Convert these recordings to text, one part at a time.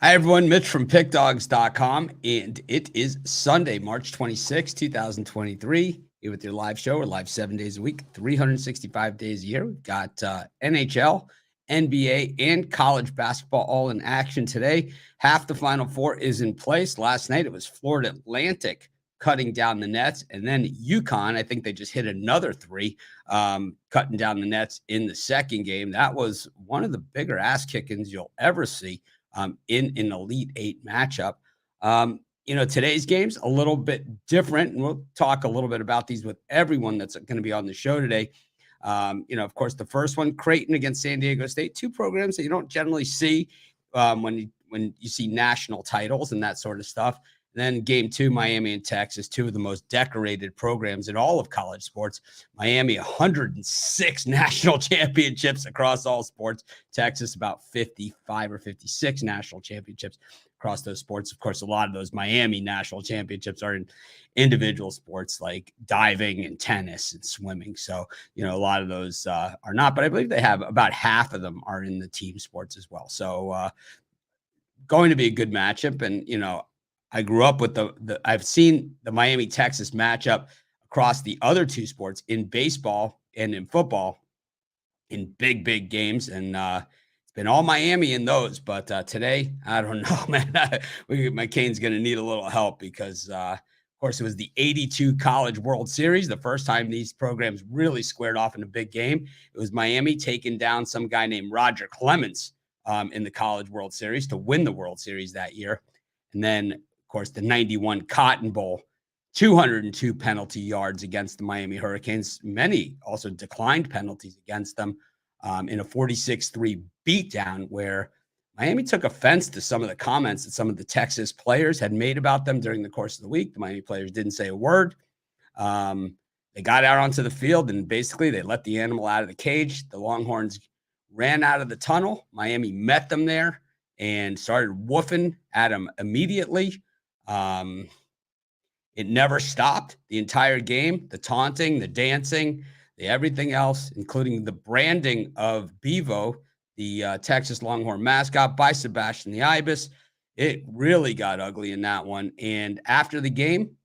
Hi, everyone. Mitch from PickDogs.com, and it is Sunday, March 26, 2023. Here with your live show. We're live 7 days a week, 365 days a year. We've got NHL, NBA, and college basketball all in action today. Half the Final Four is in place. Last night, it was Florida Atlantic cutting down the nets, and then UConn, I think they just hit another three, cutting down the nets in the second game. That was one of the bigger ass kickings you'll ever see in an Elite Eight matchup. Today's game's a little bit different, and we'll talk a little bit about these with everyone that's going to be on the show today. Of course, the first one, Creighton against San Diego State, two programs that you don't generally see when you see national titles and that sort of stuff. Then game two, Miami and Texas, two of the most decorated programs in all of college sports. Miami, 106 national championships across all sports. Texas, about 55 or 56 national championships across those sports. Of course, a lot of those Miami national championships are in individual sports like diving and tennis and swimming. So, a lot of those are not, but I believe they have about half of them are in the team sports as well. So going to be a good matchup. And, I grew up with I've seen the Miami Texas matchup across the other two sports in baseball and in football in big games. And it's been all Miami in those. But today, I don't know, man. McCain's going to need a little help because, of course, it was the 82 College World Series, the first time these programs really squared off in a big game. It was Miami taking down some guy named Roger Clemens in the College World Series to win the World Series that year. And then, of course, the 91 Cotton Bowl, 202 penalty yards against the Miami Hurricanes. Many also declined penalties against them in a 46-3 beatdown where Miami took offense to some of the comments that some of the Texas players had made about them during the course of the week. The Miami players didn't say a word. They got out onto the field, and basically they let the animal out of the cage. The Longhorns ran out of the tunnel. Miami met them there and started woofing at them immediately. It never stopped the entire game, the taunting, the dancing, the everything else, including the branding of Bevo, the Texas Longhorn mascot, by Sebastian the Ibis. It really got ugly in that one. And after the game,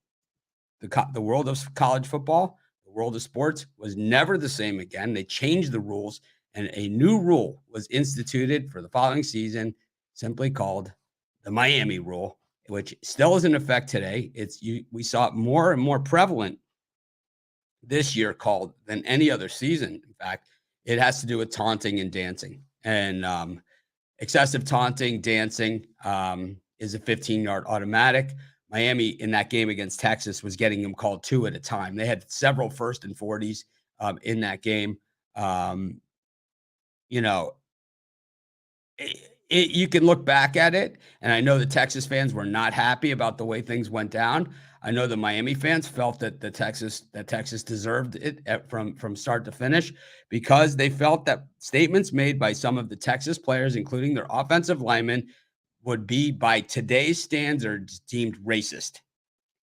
the world of college football, the world of sports was never the same again. They changed the rules, and a new rule was instituted for the following season, simply called the Miami rule, which still is in effect today. We saw it more and more prevalent this year called than any other season. In fact, it has to do with taunting and dancing. And excessive taunting, dancing is a 15-yard automatic. Miami in that game against Texas was getting them called two at a time. They had several 1st and 40s in that game. You can look back at it, and I know the Texas fans were not happy about the way things went down. I know the Miami fans felt that Texas deserved it from start to finish because they felt that statements made by some of the Texas players, including their offensive linemen, would be by today's standards deemed racist.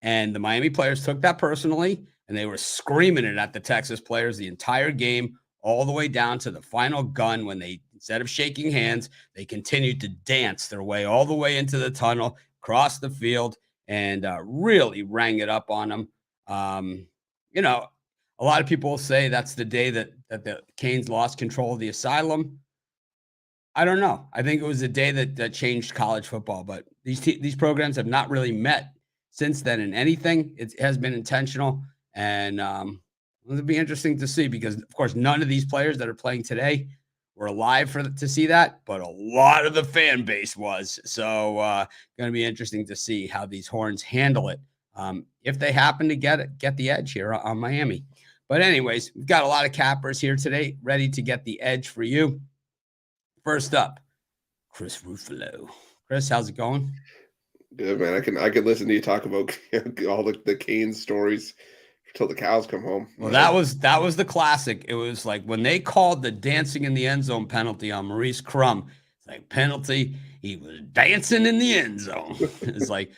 And the Miami players took that personally, and they were screaming it at the Texas players the entire game, all the way down to the final gun when they, instead of shaking hands, they continued to dance their way all the way into the tunnel, across the field, and really rang it up on them. A lot of people say that's the day that the Canes lost control of the asylum. I don't know. I think it was the day that changed college football, but these programs have not really met since then in anything. It has been intentional, and it'll be interesting to see because, of course, none of these players that are playing today were alive to see that, but a lot of the fan base was. So going to be interesting to see how these Horns handle it if they happen to get the edge here on Miami. But anyways, we've got a lot of cappers here today ready to get the edge for you. First up, Chris Ruffalo. Chris, how's it going? Good, man. I can listen to you talk about all the Canes stories till the cows come home. Well, that was the classic. It was like when they called the dancing in the end zone penalty on Maurice Crum. It's like penalty. He was dancing in the end zone. It's like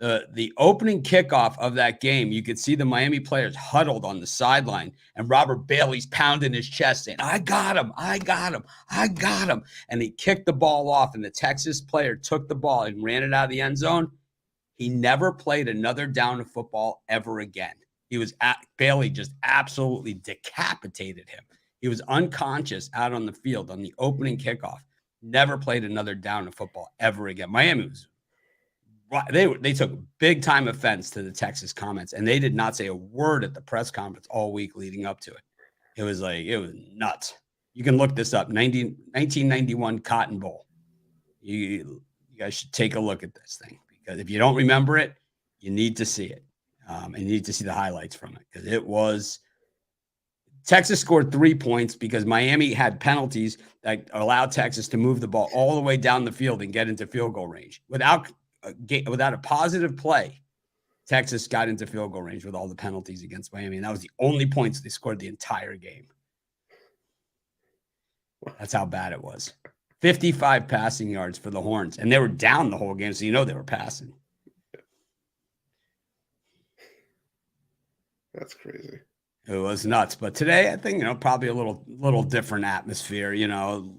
The opening kickoff of that game, you could see the Miami players huddled on the sideline, and Robert Bailey's pounding his chest saying, I got him, I got him, I got him. And he kicked the ball off, and the Texas player took the ball and ran it out of the end zone. He never played another down of football ever again. Bailey just absolutely decapitated him. He was unconscious out on the field on the opening kickoff. Never played another down of football ever again. Miami was they took big time offense to the Texas comments, and they did not say a word at the press conference all week leading up to it. It was nuts. You can look this up. 1991 Cotton Bowl. You guys should take a look at this thing, because if you don't remember it, you need to see it. And you need to see the highlights from it, because it was Texas scored 3 points because Miami had penalties that allowed Texas to move the ball all the way down the field and get into field goal range. Without a positive play, Texas got into field goal range with all the penalties against Miami, and that was the only points they scored the entire game. That's how bad it was. 55 passing yards for the Horns, and they were down the whole game, so they were passing. That's crazy. It was nuts. But today, I think, probably a little different atmosphere, a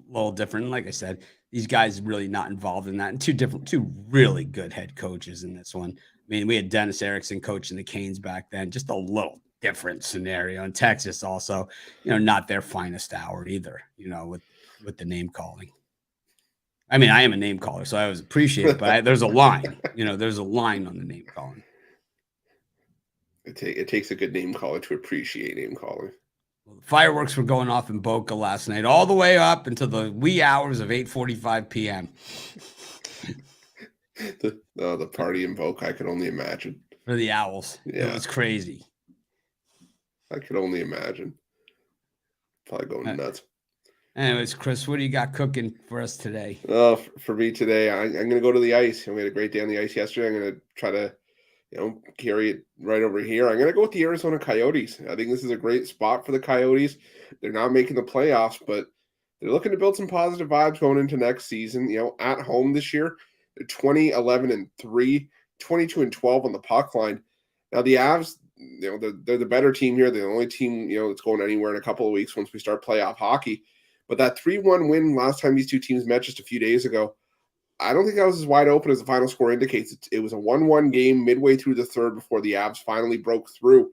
little different. Like I said, these guys really not involved in that. And two really good head coaches in this one. I mean, we had Dennis Erickson coaching the Canes back then, just a little different scenario. And Texas also, not their finest hour either, with the name calling. I mean, I am a name caller, so I always appreciate it, but there's a line, there's a line on the name calling. It takes a good name caller to appreciate name calling. Well, the fireworks were going off in Boca last night, all the way up until the wee hours of 8:45 p.m. The party in Boca, I could only imagine. For the Owls. Yeah. It was crazy. I could only imagine. Probably going nuts. Anyways, Chris, what do you got cooking for us today? For me today, I'm going to go to the ice. We had a great day on the ice yesterday. I'm going to try to carry it right over here. I'm going to go with the Arizona Coyotes. I think this is a great spot for the Coyotes. They're not making the playoffs, but they're looking to build some positive vibes going into next season. At home this year, they're 20-11-3, 22-12 on the puck line. Now the Avs, they're the better team here. They're the only team, that's going anywhere in a couple of weeks once we start playoff hockey. But that 3-1 win last time these two teams met just a few days ago, I don't think that was as wide open as the final score indicates. It was a 1-1 game midway through the third before the Avs finally broke through.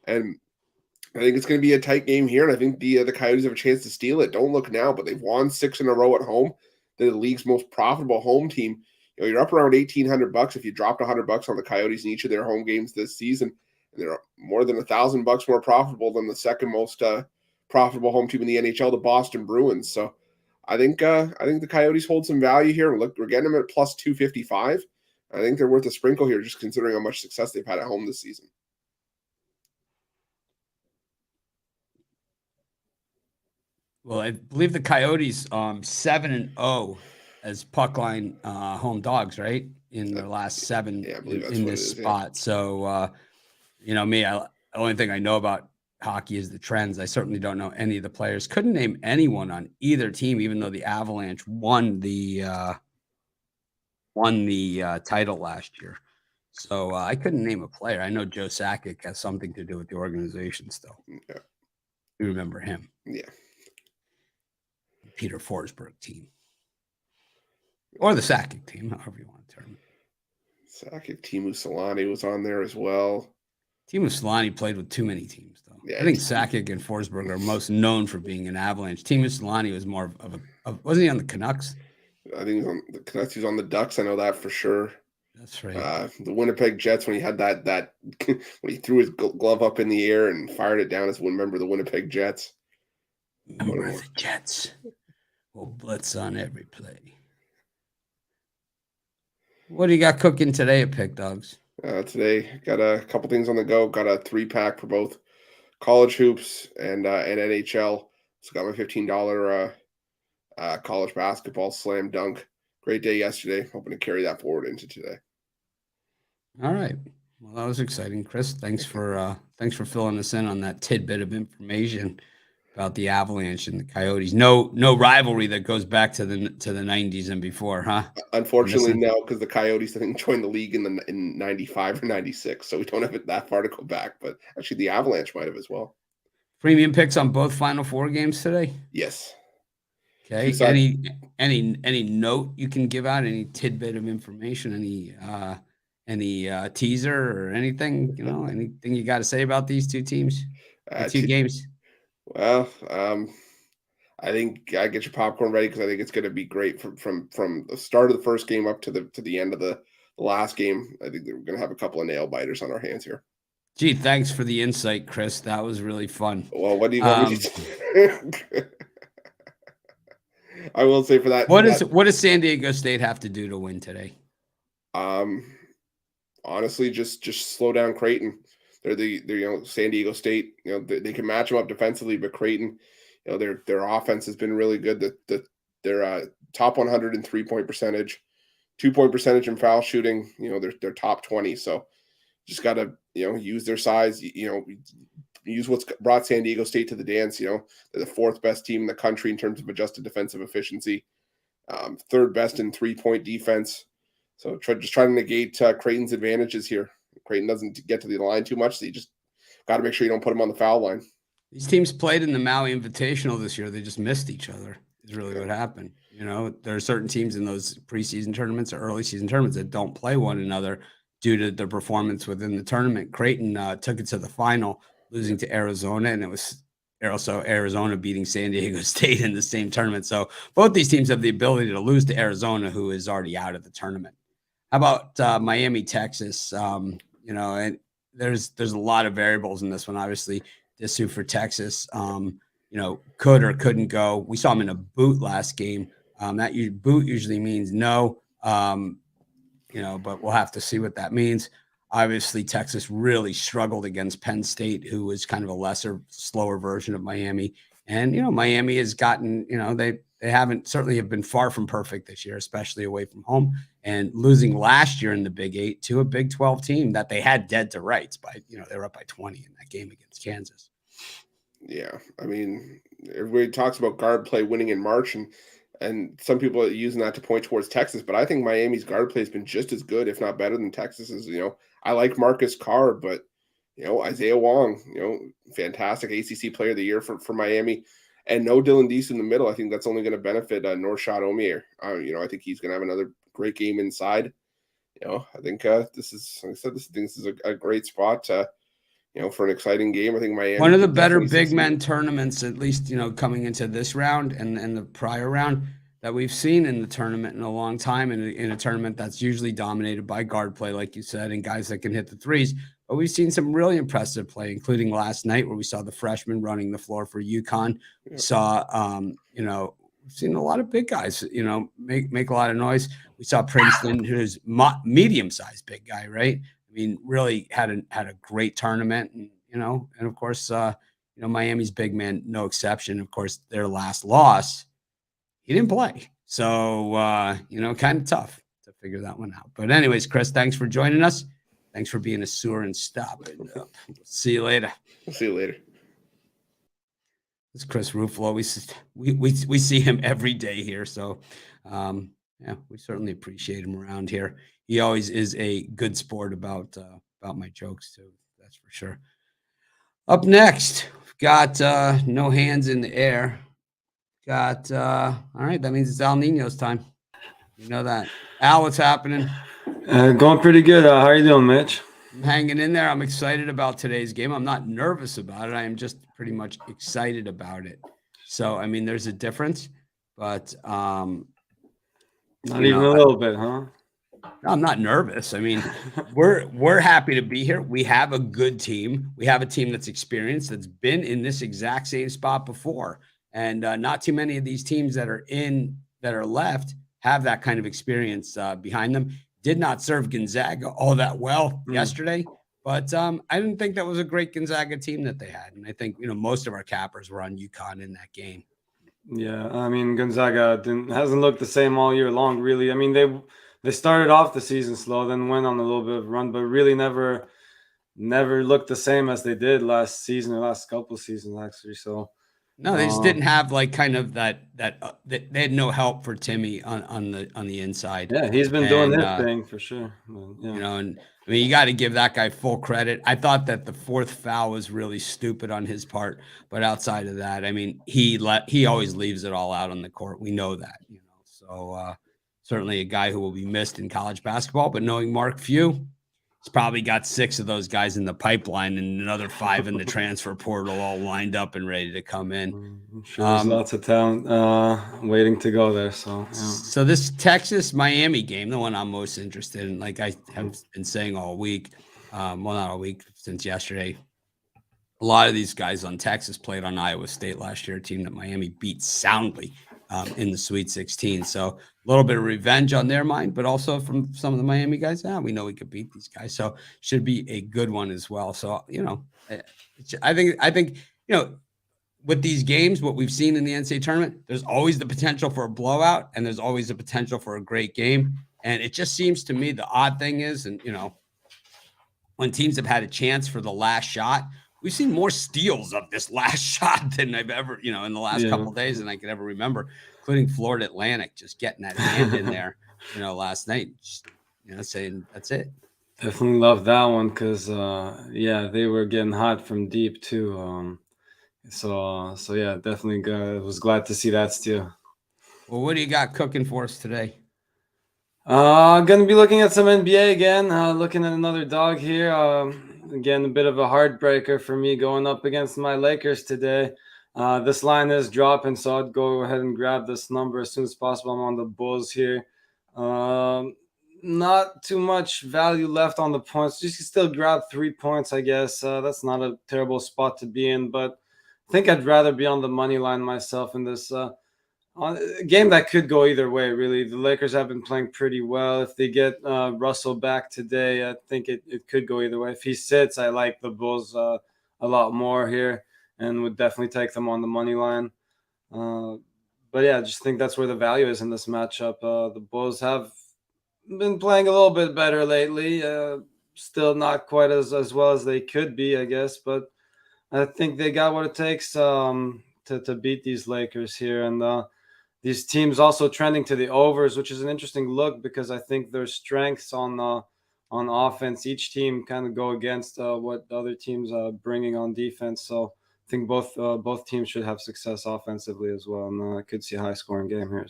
And I think it's going to be a tight game here, and I think the Coyotes have a chance to steal it. Don't look now, but they've won 6 in a row at home. They're the league's most profitable home team. You're up around $1,800 if you dropped $100 on the Coyotes in each of their home games this season. And they're more than $1,000 more profitable than the second most profitable home team in the NHL, the Boston Bruins. So I think the Coyotes hold some value here. Look, we're getting them at plus 255. I think they're worth a sprinkle here, just considering how much success they've had at home this season. Well, I believe the Coyotes 7-0 as puck line home dogs, right? In their last 7 in this spot. Yeah. So, the only thing I know about hockey is the trends. I certainly don't know any of the players. Couldn't name anyone on either team, even though the Avalanche won the title last year. So I couldn't name a player. I know Joe Sakic has something to do with the organization still. Yeah. You remember him? Yeah. Peter Forsberg team. Or the Sakic team, however you want to term it. Sakic, Teemu Selanne was on there as well. Teemu Selanne played with too moo teams, though. Yeah, I think Sakic and Forsberg are most known for being an Avalanche. Teemu Selanne was more of a wasn't he on the Canucks? I think he was on the Canucks. He was on the Ducks. I know that for sure. That's right. The Winnipeg Jets, when he had that when he threw his glove up in the air and fired it down as one member of the Winnipeg Jets. Member of the Jets will blitz on every play. What do you got cooking today at Pick Dogs? Today, got a couple things on the go. Got a 3-pack for both college hoops and NHL. So got my $15 college basketball slam dunk. Great day yesterday. Hoping to carry that forward into today. All right. Well, that was exciting, Chris. Thanks for filling us in on that tidbit of information. about the Avalanche and the Coyotes. No rivalry that goes back to the 90s and before, huh? Unfortunately, no, because the Coyotes didn't join the league in 95 or 96, so we don't have it that far to go back. But actually, the Avalanche might have as well. Premium picks on both Final Four games today. Yes. Okay. Any note you can give out? Any tidbit of information? Any teaser or anything? Anything you got to say about these two teams? The two games. Well, I think I get your popcorn ready because I think it's going to be great from the start of the first game up to the end of the last game. I think we're going to have a couple of nail biters on our hands here. Gee, thanks for the insight, Chris. That was really fun. Well, what do you want me to say? I will say for that. What does San Diego State have to do to win today? Honestly, just slow down Creighton. They're San Diego State. They can match them up defensively, but Creighton, their offense has been really good. They're top 100 in 3-point percentage, 2-point percentage in foul shooting. They're top 20. So just got to use their size. Use what's brought San Diego State to the dance. They're the 4th best team in the country in terms of adjusted defensive efficiency, 3rd best in 3-point defense. So just trying to negate Creighton's advantages here. Creighton doesn't get to the line too much, so you just got to make sure you don't put them on the foul line. These teams played in the Maui Invitational this year. They just missed each other is really what happened. There are certain teams in those preseason tournaments or early season tournaments that don't play one another due to their performance within the tournament. Creighton took it to the final, losing to Arizona, and it was also Arizona beating San Diego State in the same tournament. So both these teams have the ability to lose to Arizona, who is already out of the tournament. How about Miami, Texas? And there's a lot of variables in this one. Obviously, Disu for Texas, could or couldn't go. We saw him in a boot last game. Boot usually means no, but we'll have to see what that means. Obviously, Texas really struggled against Penn State, who was kind of a lesser, slower version of Miami. And, Miami has gotten, they certainly have been far from perfect this year, especially away from home, and losing last year in the Big 8 to a Big 12 team that they had dead to rights by, they were up by 20 in that game against Kansas. Yeah. I mean, everybody talks about guard play winning in March, and some people are using that to point towards Texas, but I think Miami's guard play has been just as good, if not better than Texas's. I like Marcus Carr, but Isaiah Wong, fantastic ACC player of the year for Miami, and no Dylan Deese in the middle. I think that's only going to benefit Norshad Omier. I think he's going to have another great game inside. I think this is, like I said, this is a great spot. For an exciting game. I think Miami, one of the better big men tournaments, at least coming into this round and the prior round that we've seen in the tournament in a long time, in a tournament that's usually dominated by guard play, like you said, and guys that can hit the threes. But we've seen some really impressive play, including last night where we saw the freshman running the floor for UConn. We saw, we've seen a lot of big guys, make a lot of noise. We saw Princeton, who's medium-sized big guy, right? I mean, really had a great tournament, and of course, Miami's big man, no exception. Of course, their last loss, he didn't play, so kind of tough to figure that one out. But anyways, Chris, thanks for joining us. Thanks for being a sewer and stopping. See you later. See you later. This is Chris Ruffalo. We see him every day here, so we certainly appreciate him around here. He always is a good sport about my jokes too. That's for sure. Up next, we've got no hands in the air. All right. That means it's Al Nino's time. You know that. Al, what's happening? Going pretty good. How are you doing, Mitch? I'm hanging in there. I'm excited about today's game. I'm not nervous about it. I am just pretty much excited about it. So, I mean, there's a difference, but not even a little bit, huh? I'm not nervous. I mean, we're happy to be here. We have a good team. We have a team that's experienced, that's been in this exact same spot before. And not too many of these teams that are left have that kind of experience behind them. Did not serve Gonzaga all that well yesterday, but I didn't think that was a great Gonzaga team that they had. And I think, most of our cappers were on UConn in that game. Yeah, I mean, Gonzaga hasn't looked the same all year long, really. I mean, they started off the season slow, then went on a little bit of a run, but really never looked the same as they did last season or last couple of seasons, actually. So No, they just didn't have like kind of that they had no help for Timmy on the inside. Yeah, he's been doing his thing for sure. Yeah. You know, and I mean, you got to give that guy full credit. I thought that the fourth foul was really stupid on his part, but outside of that, I mean, he always leaves it all out on the court. We know that, you know. So certainly a guy who will be missed in college basketball. But knowing Mark Few, he's probably got 6 of those guys in the pipeline and another 5 in the transfer portal, all lined up and ready to come in. I'm sure there's lots of talent waiting to go there. So, yeah. So this Texas-Miami game, the one I'm most interested in, like I have been saying all week, well, not all week, since yesterday, a lot of these guys on Texas played on Iowa State last year, a team that Miami beat soundly in the Sweet 16. So a little bit of revenge on their mind, but also from some of the Miami guys, we know we could beat these guys. So should be a good one as well. So, you know, I think, you know, with these games, what we've seen in the NCAA tournament, there's always the potential for a blowout and there's always the potential for a great game. And it just seems to me the odd thing is, and, you know, when teams have had a chance for the last shot, we've seen more steals of this last shot than I've ever, you know, in the last couple of days than I could ever remember, including Florida Atlantic just getting that hand in there, you know, last night, just, you know, saying that's it. Definitely love that one because, yeah, they were getting hot from deep too. So yeah, definitely was glad to see that steal. Well, what do you got cooking for us today? Gonna be looking at some NBA again. Looking at another dog here. Again, a bit of a heartbreaker for me going up against my Lakers today. This line is dropping, so I'd go ahead and grab this number as soon as possible. I'm on the Bulls here. Not too much value left on the points. You can still grab 3 points, I guess. That's not a terrible spot to be in, but I think I'd rather be on the money line myself in this a game that could go either way, really. The Lakers have been playing pretty well. If they get Russell back today, I think it could go either way. If he sits, I like the Bulls a lot more here and would definitely take them on the money line. But yeah, I just think that's where the value is in this matchup. The Bulls have been playing a little bit better lately. Still not quite as well as they could be, I guess, but I think they got what it takes to beat these Lakers here. And these teams also trending to the overs, which is an interesting look because I think their strengths on offense, each team kind of go against what the other teams are bringing on defense. So I think both teams should have success offensively as well. And I could see a high-scoring game here.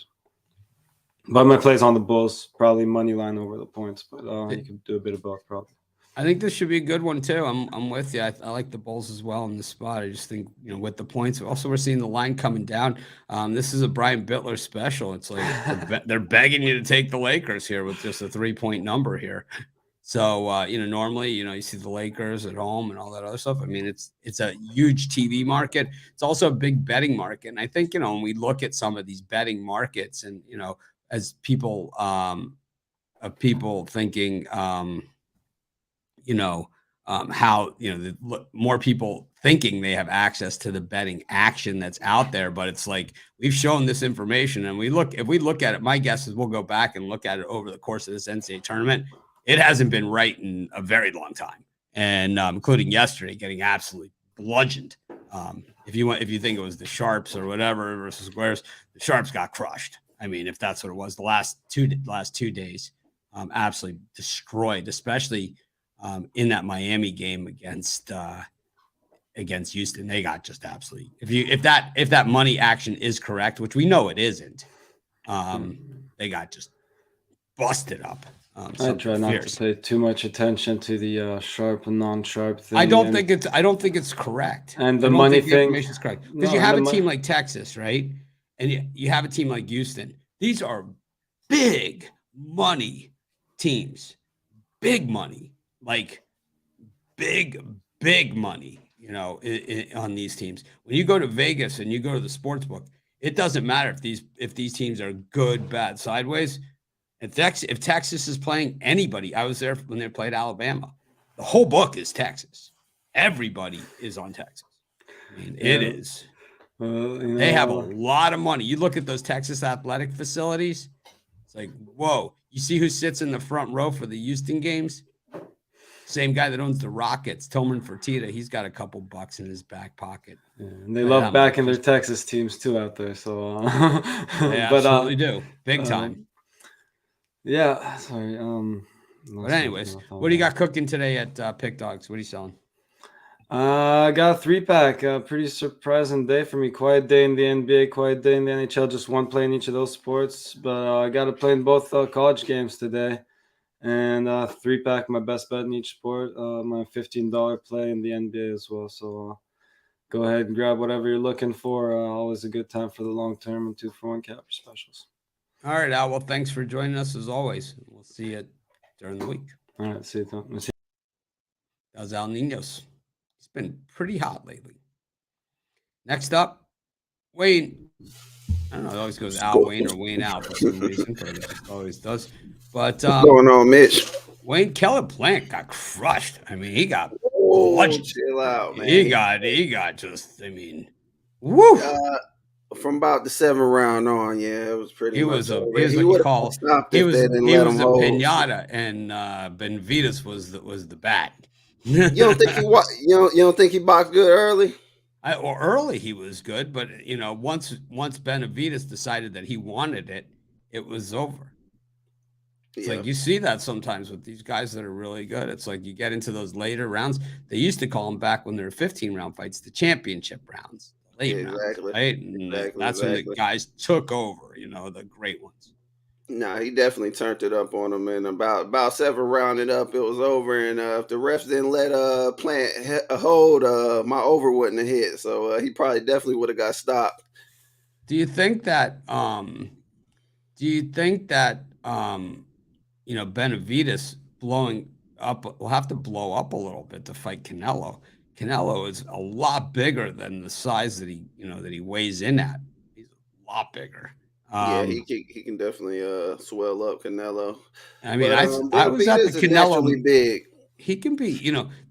But my play's on the Bulls, probably money line over the points. But you can do a bit of both, probably. I think this should be a good one too. I'm with you. I like the Bulls as well in the spot. I just think, you know, with the points. Also, we're seeing the line coming down. This is a Brian Bittler special. It's like they're begging you to take the Lakers here with just a 3-point number here. So you know, normally, you know, you see the Lakers at home and all that other stuff. I mean, it's a huge TV market. It's also a big betting market. And I think, you know, when we look at some of these betting markets, and you know, as people thinking. You know, how, you know, more people thinking they have access to the betting action that's out there. But it's like, we've shown this information and if we look at it, my guess is we'll go back and look at it over the course of this NCAA tournament. It hasn't been right in a very long time. And including yesterday, getting absolutely bludgeoned. If you think it was the Sharps or whatever versus Squares, the Sharps got crushed. I mean, if that's what it was, the last two days, absolutely destroyed, especially in that Miami game against Houston. They got just absolutely, if that money action is correct, which we know it isn't, they got just busted up. I try not to pay too much attention to the sharp and non-sharp thing. I don't think it's correct. And the money thing is correct because you have a team like Texas, right? And you have a team like Houston. These are big money teams, big money. Like big money, you know, on these teams. When you go to Vegas and you go to the sports book, it doesn't matter if these teams are good, bad, sideways. If Texas is playing anybody, I was there when they played Alabama. The whole book is Texas. Everybody is on Texas. I mean, it is. You know, they have a lot of money. You look at those Texas athletic facilities. It's like, whoa. You see who sits in the front row for the Houston games? Same guy that owns the Rockets, Tillman Fertitta. He's got a couple bucks in his back pocket. Yeah, and they love backing their Texas teams too out there. So they absolutely do, big time. Yeah. Sorry. But anyways, what do you got cooking today at Pick Dogs? What are you selling? I got a 3-pack. Pretty surprising day for me. Quiet day in the NBA, quiet day in the NHL. Just one play in each of those sports. But I got to play in both college games today. And 3-pack, my best bet in each sport. My $15 play in the NBA as well. So go ahead and grab whatever you're looking for. Always a good time for the long term and 2-for-1 capper specials. All right, Al. Well, thanks for joining us as always. We'll see you during the week. All right, see you. That was Al Ninos. He's been pretty hot lately. Next up, Wayne. I don't know. It always goes Al Wayne or Wayne Al for some reason, but it just always does. But what's going on, Mitch? Wayne Keller Plant got crushed. I mean, he got chill out, man. He got just. I mean, woo. From about the 7th round on, yeah, it was pretty. He was a pinata, and Benavides was the bat. You don't think you don't think he boxed good early? Early he was good, but once Benavides decided that he wanted it, it was over. It's like you see that sometimes with these guys that are really good. It's like you get into those later rounds. They used to call them back when they were 15-round fights, the championship rounds. Late rounds, right? And that's when the guys took over, the great ones. No, he definitely turned it up on him, and about 7th round it up, it was over. And if the refs didn't let Plant hold, my over wouldn't have hit. So he probably definitely would have got stopped. Do you think that Benavides blowing up will have to blow up a little bit to fight Canelo? Canelo is a lot bigger than the size that he weighs in at. He's a lot bigger. Yeah, he can definitely swell up Canelo. I mean, I was at the Canelo. Big. He can be,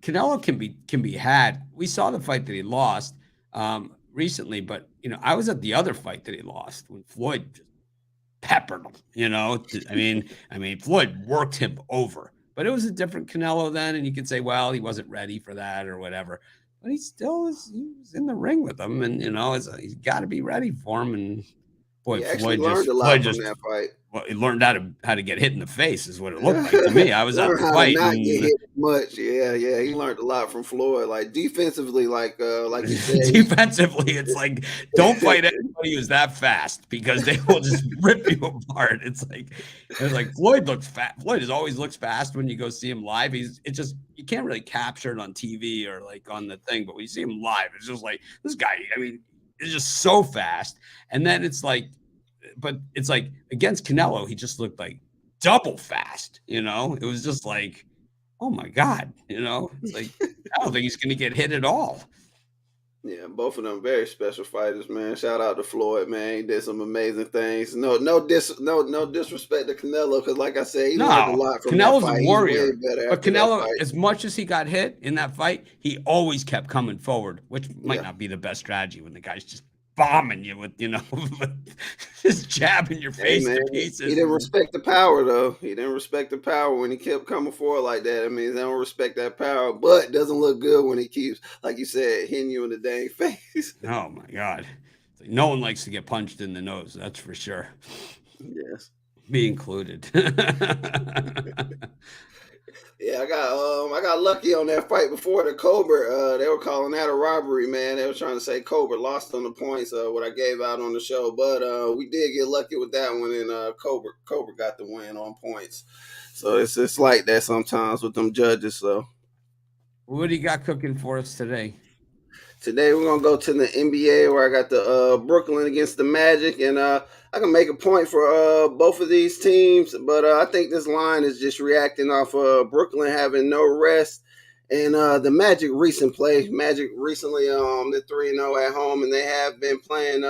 Canelo can be had. We saw the fight that he lost recently, but I was at the other fight that he lost when Floyd just peppered him. I mean, Floyd worked him over. But it was a different Canelo then, and you could say, well, he wasn't ready for that or whatever. But he still is. He was in the ring with him, and he's got to be ready for him. And boy, Floyd learned a lot from that fight. Well, he learned how to get hit in the face, is what it looked like to me. I was at the fight. Not get hit much. Yeah. He learned a lot from Floyd. Like defensively, like you said. Defensively, it's like don't fight anybody who's that fast because they will just rip you apart. It's like Floyd looks fast. Floyd always looks fast when you go see him live. You can't really capture it on TV or like on the thing, but when you see him live, it's just like this guy. I mean, it's just so fast. And then it's like. But it's like against Canelo, he just looked like double fast. It was just like, oh my God, it's like I don't think he's going to get hit at all. Yeah, both of them very special fighters, man. Shout out to Floyd, man. He did some amazing things. No disrespect to Canelo, because like I said, he learned a lot from Canelo's that fight. A warrior. But Canelo, as much as he got hit in that fight, he always kept coming forward, which might not be the best strategy when the guy's just bombing you with just jabbing your face to pieces. He didn't respect the power though. He didn't respect the power when he kept coming forward like that. I mean, they don't respect that power, but it doesn't look good when he keeps, like you said, hitting you in the dang face. Oh my God. No one likes to get punched in the nose, that's for sure. Yes. Me included. Yeah, I got lucky on that fight before the Colbert. They were calling that a robbery, man. They were trying to say Colbert lost on the points, what I gave out on the show. But we did get lucky with that one, and Colbert got the win on points. So it's like that sometimes with them judges. So, what do you got cooking for us today? Today we're gonna go to the NBA where I got the Brooklyn against the Magic, and I can make a point for both of these teams, but I think this line is just reacting off Brooklyn having no rest, and the Magic recent play. Magic recently they're 3-0 at home, and they have been playing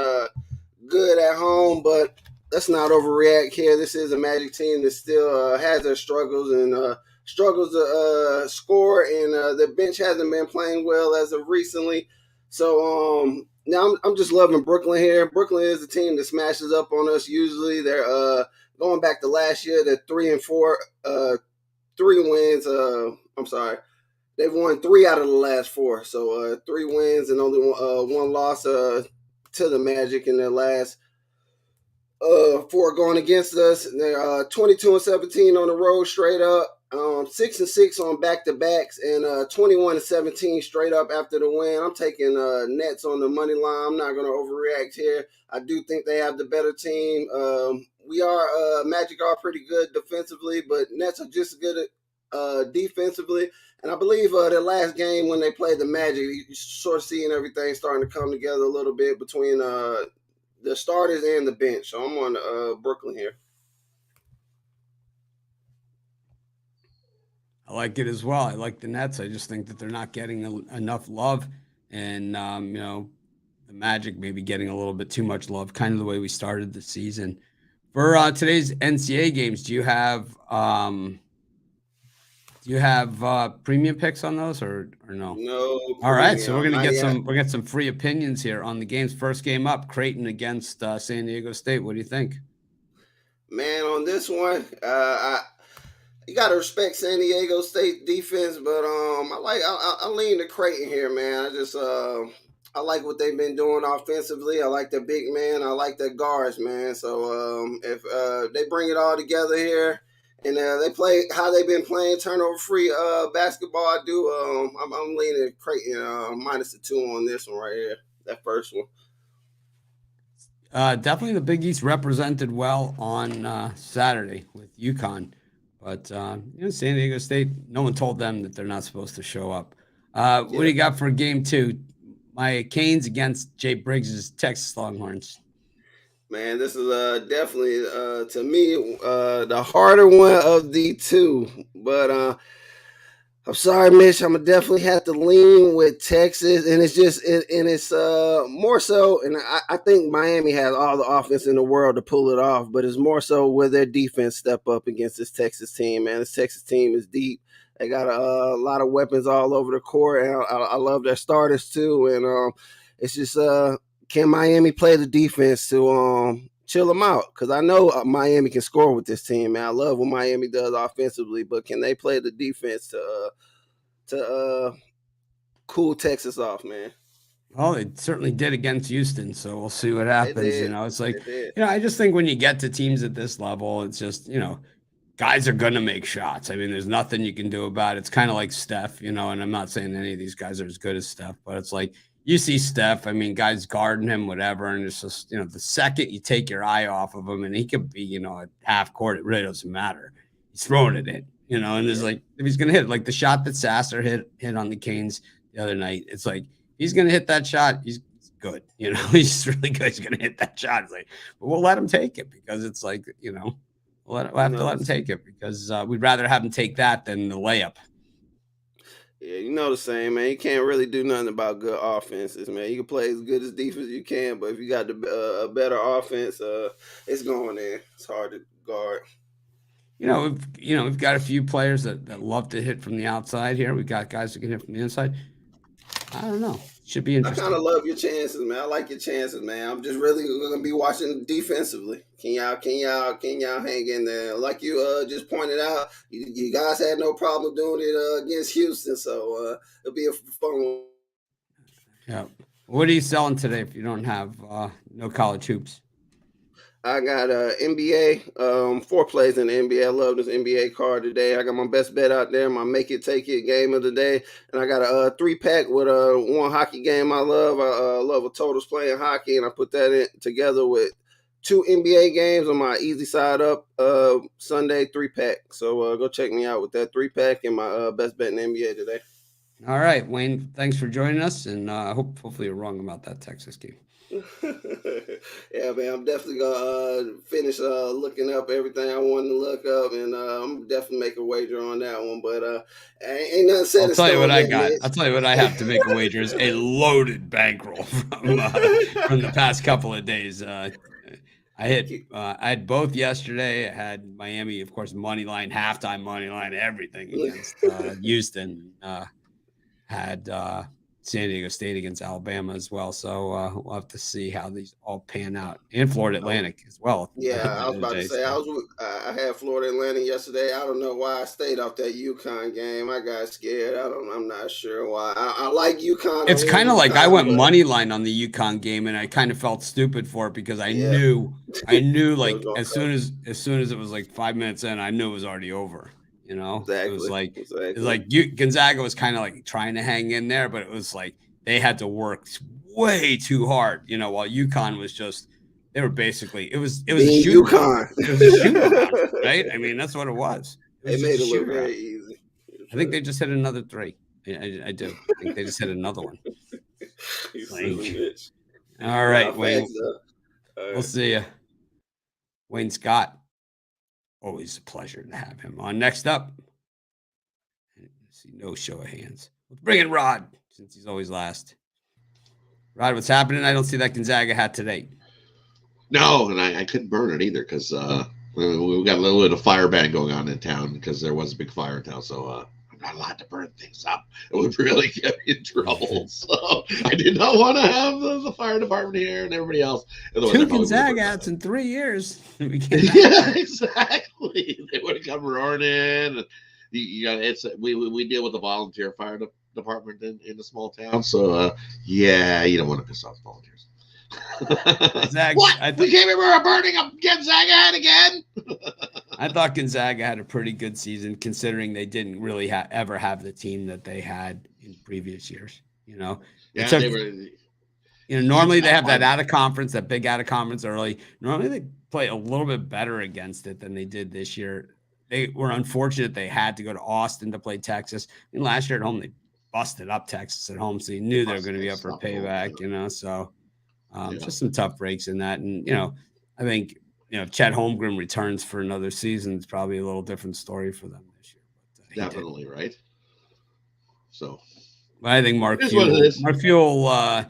good at home, but let's not overreact here. This is a Magic team that still has their struggles and struggles to score, and the bench hasn't been playing well as of recently. So now I'm just loving Brooklyn here. Brooklyn is a team that smashes up on us usually. They're going back to last year, they're 3-4, 3 wins, I'm sorry. They've won 3 out of the last 4. So 3 wins and only one loss to the Magic in their last 4 going against us. They're 22-17 on the road straight up. 6-6 on back-to-backs and 21-17 straight up after the win. I'm taking Nets on the money line. I'm not going to overreact here. I do think they have the better team. Magic are pretty good defensively, but Nets are just as good at defensively. And I believe their last game when they played the Magic, you sort of seeing everything starting to come together a little bit between the starters and the bench. So I'm on Brooklyn here. I like it as well. I like the Nets. I just think that they're not getting enough love, and the Magic maybe getting a little bit too much love, kind of the way we started the season. For today's NCAA games, do you have premium picks on those or no? No. All right, so we're gonna get some free opinions here on the games. First game up, Creighton against San Diego State. What do you think? Man, on this one, you gotta respect San Diego State defense, but I lean to Creighton here, man. I like what they've been doing offensively. I like their big man. I like their guards, man. So if they bring it all together here and they play how they've been playing turnover free basketball, I'm leaning Creighton -2 on this one right here. That first one. Definitely the Big East represented well on Saturday with UConn. But, San Diego State, no one told them that they're not supposed to show up. What do you got for game 2? My Canes against Jay Briggs' Texas Longhorns. Man, this is definitely, to me, the harder one of the two. But I'm sorry, Mitch. I'm gonna definitely have to lean with Texas, and it's more so. And I think Miami has all the offense in the world to pull it off, but it's more so where their defense step up against this Texas team. Man, this Texas team is deep. They got a lot of weapons all over the court, and I love their starters too. And it's just can Miami play the defense to chill them out? Because I know Miami can score with this team, man. I love what Miami does offensively, but can they play the defense to cool Texas off, man? Well, they certainly did against Houston, so we'll see what happens. It's like, I just think when you get to teams at this level, it's just, guys are going to make shots. I mean, there's nothing you can do about it. It's kind of like Steph, and I'm not saying any of these guys are as good as Steph, but it's like you see Steph, I mean, guys guarding him, whatever, and it's just, the second you take your eye off of him and he could be, at half court, it really doesn't matter. He's throwing it in, and it's like, if he's going to hit, like the shot that Sasser hit on the Canes the other night, it's like, he's going to hit that shot, he's good, he's really good, he's going to hit that shot. It's like, but we'll let him take it because it's like, we'll have to let him take it because we'd rather have him take that than the layup. Yeah, the same, man. You can't really do nothing about good offenses, man. You can play as good as defense you can, but if you got a better offense, it's going in. It's hard to guard. We've got a few players that love to hit from the outside here. We've got guys that can hit from the inside. I don't know. Should be interesting. I kind of love your chances, man. I like your chances, man. I'm just really gonna be watching defensively. Can y'all hang in there? Like you just pointed out, you guys had no problem doing it against Houston, so it'll be a fun one. Yeah. What are you selling today if you don't have no college hoops? I got NBA, 4 plays in the NBA. I love this NBA card today. I got my best bet out there, my make it, take it game of the day. And I got a 3-pack with one hockey game I love. I love a totals playing hockey, and I put that together with 2 NBA games on my easy side up Sunday 3-pack. So go check me out with that 3-pack and my best bet in the NBA today. All right, Wayne, thanks for joining us, and hopefully you're wrong about that Texas game. Yeah, man, I'm definitely gonna finish looking up everything I wanted to look up, and I'm definitely make a wager on that one. But ain't nothing said. I'll tell you what I got. I'll tell you what I have to make a wager is a loaded bankroll from the past couple of days. I had both yesterday. I had Miami, of course, money line, halftime money line, everything against Houston. Had San Diego State against Alabama as well. So we'll have to see how these all pan out, and Florida Atlantic as well. Yeah, I was about to Today, say so. I had Florida Atlantic yesterday. I don't know why I stayed off that UConn game. I got scared. I'm not sure why. I like UConn. It's kind of like I UConn, went but money line on the UConn game, and I kind of felt stupid for it because I yeah, knew it was like gonna as cover. soon as it was like 5 minutes in, I knew it was already over. You know, Exactly. it was like Gonzaga was kind of like trying to hang in there, but it was like they had to work way too hard. You know, while UConn was just they were basically it was a Being shoot UConn. It was a shoot around, right? I mean, that's what it was. It was They just made a it look shoot around. very easy. I think they just hit another three. I do. I think they just hit another one. You Like, silly bitch. all right, Nah, Wayne. facts, though. All We'll right. see you. Wayne Scott. Always a pleasure to have him on. Next up. See, no show of hands. Let's bring in Rod, since he's always last. Rod, what's happening? I don't see that Gonzaga hat today. No, and I couldn't burn it either because we got a little bit of fire ban going on in town because there was a big fire in town. So I'm not allowed to burn things up. It would really get me in trouble. So I did not want to have the fire department here and everybody else. Two Gonzaga hats in 3 years. Yeah, exactly. They would have come roaring in. And you got we deal with the volunteer fire department in a small town. So yeah, you don't want to piss off volunteers. Gonzaga, what? We came here, we're burning up Gonzaga hat again. I thought Gonzaga had a pretty good season, considering they didn't really ever have the team that they had in previous years. You know, yeah, they were. You know, normally they have that big out of conference early. Normally they play a little bit better against it than they did this year. They were unfortunate they had to go to Austin to play Texas. And last year at home they busted up Texas at home, so you knew they were going to be up for payback. You know, so. Just some tough breaks in that. And, you know, I think, you know, if Chet Holmgren returns for another season, it's probably a little different story for them this year. But, definitely, right? So. But I think Mark Fuel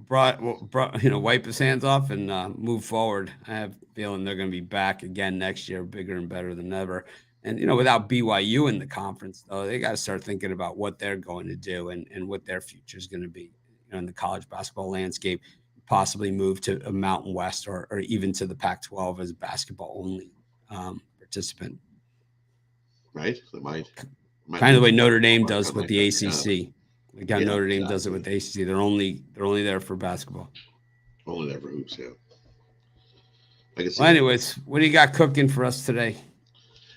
brought, you know, wipe his hands off and move forward. I have a feeling they're going to be back again next year, bigger and better than ever. And, you know, without BYU in the conference, though, they got to start thinking about what they're going to do and what their future is going to be, you know, in the college basketball landscape. Possibly move to a Mountain West or even to the Pac-12 as a basketball-only participant. Right? They might kind of the way Notre Dame does with the ACC. Like how Notre Dame does it with the ACC. They're only there for basketball. Only there for hoops, yeah. Well, anyways, what do you got cooking for us today?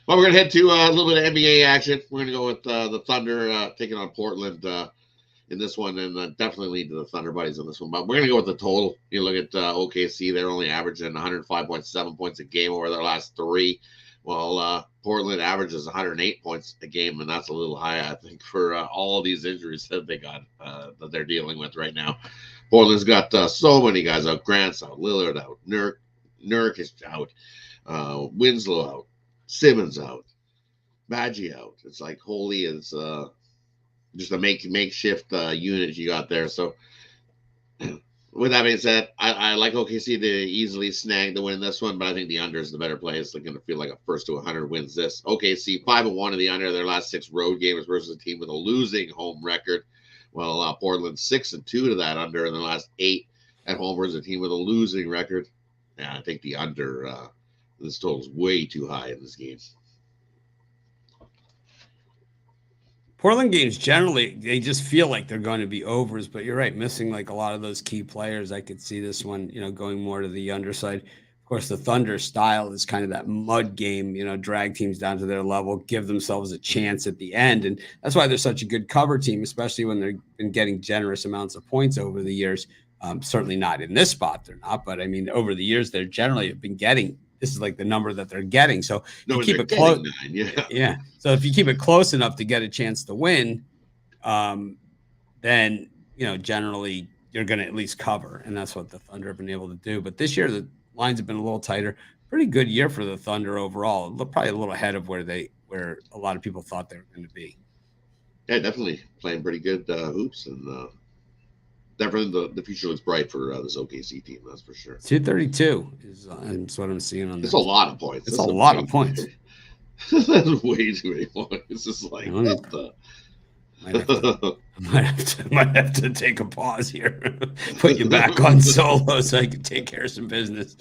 Well, we're going to head to a little bit of NBA action. We're going to go with the Thunder taking on Portland in this one, and definitely lead to the Thunder Buddies in this one. But we're going to go with the total. You look at OKC, they're only averaging 105.7 points a game over their last three. Well, Portland averages 108 points a game, and that's a little high, I think, for all of these injuries that they got that they're dealing with right now. Portland's got so many guys out. Grant's out, Lillard out, Nurk is out, Winslow out, Simmons out, Maggi out. It's like, holy, it's just a makeshift unit you got there. So with that being said, I like OKC to easily snag the win in this one, but I think the under is the better play. It's going to feel like a first to 100 wins this. OKC 5-1 in the under their last 6 road games versus a team with a losing home record. Well, Portland 6-2 to that under in the last 8 at home versus a team with a losing record. Yeah, I think the under this total is way too high in this game. Portland games generally, they just feel like they're going to be overs, but you're right, missing like a lot of those key players. I could see this one, you know, going more to the underside. Of course, the Thunder style is kind of that mud game, you know, drag teams down to their level, give themselves a chance at the end. And that's why they're such a good cover team, especially when they've been getting generous amounts of points over the years. Certainly not in this spot, they're not, but I mean, over the years, they're generally have been getting. This is like the number that they're getting. So you keep it close. Yeah. So if you keep it close enough to get a chance to win, then, you know, generally you're going to at least cover. And that's what the Thunder have been able to do. But this year, the lines have been a little tighter. Pretty good year for the Thunder overall. Probably a little ahead of where a lot of people thought they were going to be. Yeah, definitely playing pretty good hoops. And definitely the future looks bright for this OKC team, that's for sure. 232 is what I'm seeing on this. It's a lot of points. It's a lot of points. That's way too many points. It's just like, what the? Might have to take a pause here. Put you back on solo so I can take care of some business.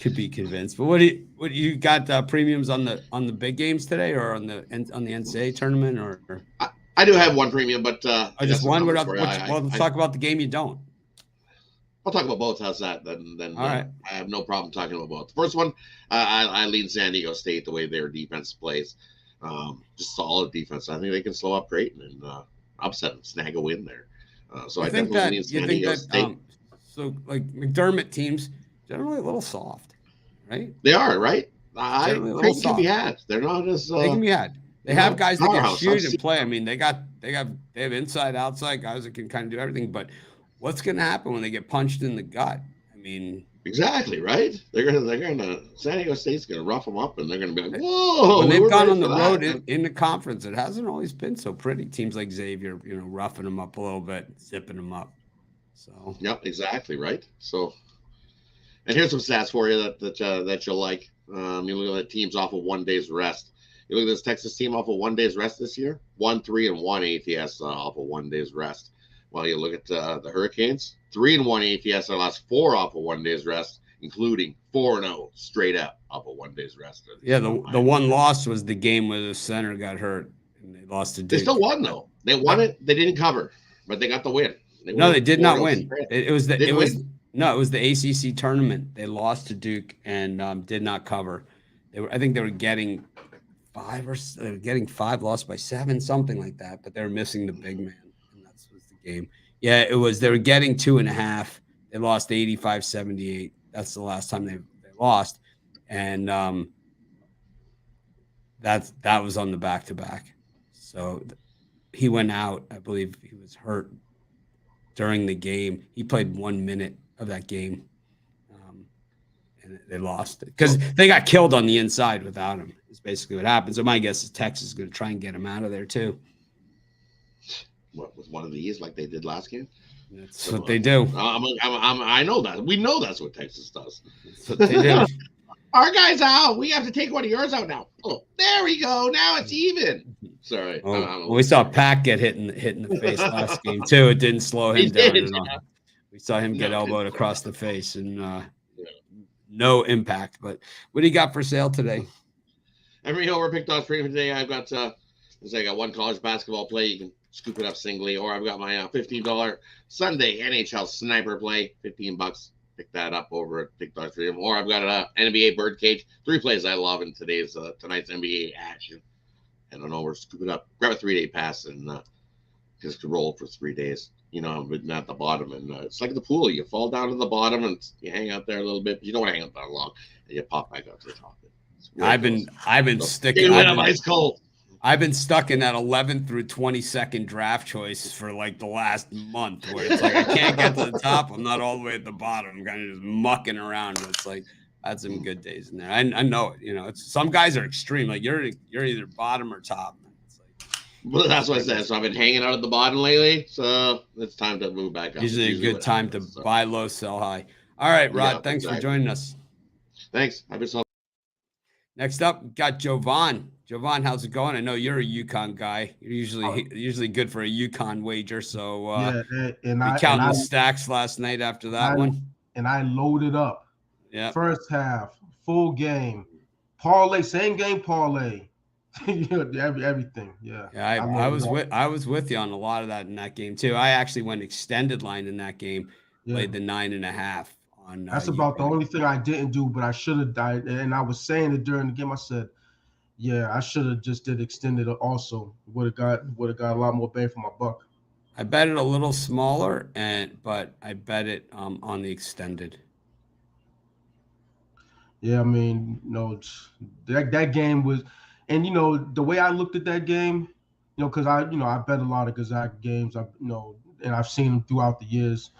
Could be convinced. But what do you got premiums on the big games today, or on the NCAA tournament, or I do have one premium, but just one. Let's talk about the game you don't. I'll talk about both. How's that? Then all right. I have no problem talking about both. The first one, I lean San Diego State the way their defense plays. Just solid defense. I think they can slow up Creighton and upset and snag a win there. So I definitely lean San Diego State. So like McDermott teams generally a little soft, right? They are, right? Creighton can be had. They're not as they can be had. They have guys that can shoot and play. I mean, they have inside, outside guys that can kind of do everything. But what's going to happen when they get punched in the gut? I mean, exactly right. They're gonna San Diego State's gonna rough them up, and they're gonna be like, whoa. When they've gone on the road in the conference, it hasn't always been so pretty. Teams like Xavier, roughing them up a little bit, zipping them up. So yep, exactly right. So, and here's some stats for you that you'll like. You look at the teams off of 1 day's rest. You look at this Texas team off of 1 day's rest this year, 1-3-1 ATS off of 1 day's rest. While you look at the Hurricanes, 3-1 ATS their last 4 off of 1 day's rest, including 4-0 straight up off of 1 day's rest. Yeah, the one loss was the game where the center got hurt and they lost to Duke. They still won though. They won it. They didn't cover, but they got the win. They did not win. It was the ACC tournament. They lost to Duke and did not cover. I think they were getting 5, lost by 7, something like that. But they were missing the big man, and that was the game. Yeah, it was. They were getting 2.5. They lost 85-78. That's the last time they lost, and that was on the back-to-back. So he went out. I believe he was hurt during the game. He played 1 minute of that game, and they lost it because they got killed on the inside without him. It's basically what happened. So my guess is Texas is going to try and get him out of there too. What, with one of these like they did last game? That's what they do. I know that. We know that's what Texas does. That's what they do. Our guy's out. We have to take one of yours out now. Oh, there we go. Now it's even. Sorry. We saw Pack get hit in the face last game too. It didn't slow him down at all. We saw him get elbowed across the face and no impact. But what do you got for sale today? Every over Pick Dogs Premium today. I've got I got one college basketball play. You can scoop it up singly, or I've got my $15 Sunday NHL sniper play, $15. Pick that up over at Pick Dogs Premium, or I've got an NBA Birdcage. 3 plays I love in tonight's NBA action. I don't know, we're scoop it up. Grab a 3-day pass and just roll for 3 days. But not the bottom, and it's like the pool. You fall down to the bottom and you hang out there a little bit. But you don't want to hang out that long, and you pop back up to the top. I've been sticking. Ice cold. I've been stuck in that 11th through 22nd draft choice for like the last month, where it's like I can't get to the top. I'm not all the way at the bottom. I'm kind of just mucking around. It's like I had some good days in there. I know it. It's some guys are extreme. Like you're either bottom or top. Well, that's what I said. So I've been hanging out at the bottom lately. So it's time to move back up. Usually a good time to buy low, sell high. All right, Rod. Thanks for joining us. Thanks. Have yourself. Next up, got Jovan. Jovan, how's it going? I know you're a UConn guy. You're usually good for a UConn wager. So we counting the stacks last night after that one. And I loaded up. Yeah. First half, full game, parlay, same game parlay. Everything. Yeah. I was with you on a lot of that in that game too. I actually went extended line in that game. Played the 9.5. That's about the only thing I didn't do, but I should have died. And I was saying it during the game. I said, I should have just did extended also. Would have got a lot more bang for my buck. I bet it a little smaller, but I bet it on the extended. Yeah, I mean, that game was, and the way I looked at that game, because I bet a lot of Gonzaga games, and I've seen them throughout the years.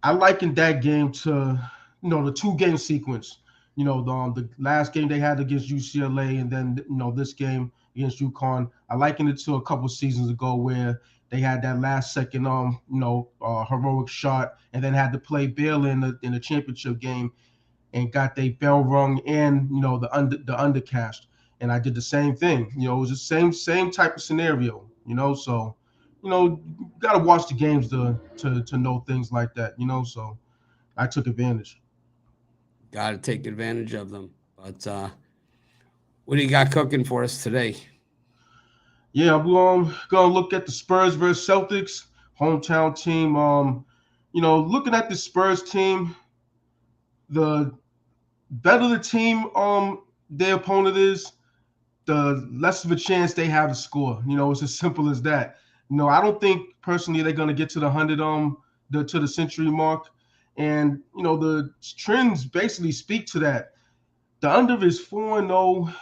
I likened that game to, the 2-game sequence. The last game they had against UCLA, and then this game against UConn. I likened it to a couple seasons ago where they had that last second heroic shot, and then had to play Baylor in the championship game, and got their bell rung and the undercast. and I did the same thing. It was the same type of scenario. So you got to watch the games to know things like that. So I took advantage. Got to take advantage of them. But what do you got cooking for us today? Yeah, we're gonna look at the Spurs versus Celtics, hometown team. Looking at the Spurs team, the better the team their opponent is, the less of a chance they have to score. It's as simple as that. I don't think personally they're gonna get to the 100 to the century mark, and the trends basically speak to that. The under is 4-0.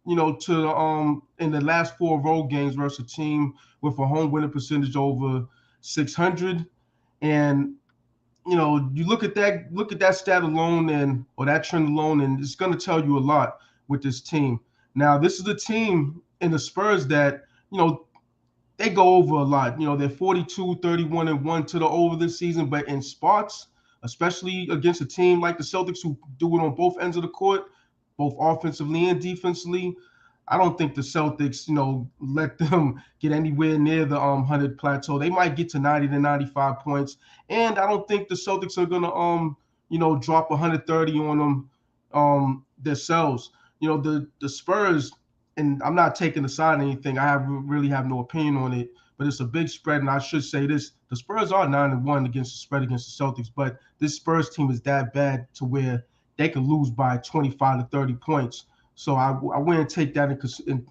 To in the last 4 road games versus a team with a home winning percentage over 600, and you look at that stat alone or that trend alone, and it's going to tell you a lot with this team. Now, this is a team in the Spurs that they go over a lot. They're 42, 31, and 1 to the over this season, but in spots, especially against a team like the Celtics who do it on both ends of the court, both offensively and defensively, I don't think the Celtics, let them get anywhere near the 100 plateau. They might get to 90 to 95 points, and I don't think the Celtics are gonna drop 130 on them themselves. The Spurs, and I'm not taking aside anything. I really have no opinion on it, but it's a big spread, and I should say this: the Spurs are 9-1 against the spread against the Celtics, but this Spurs team is that bad to where they could lose by 25 to 30 points. So I wouldn't take that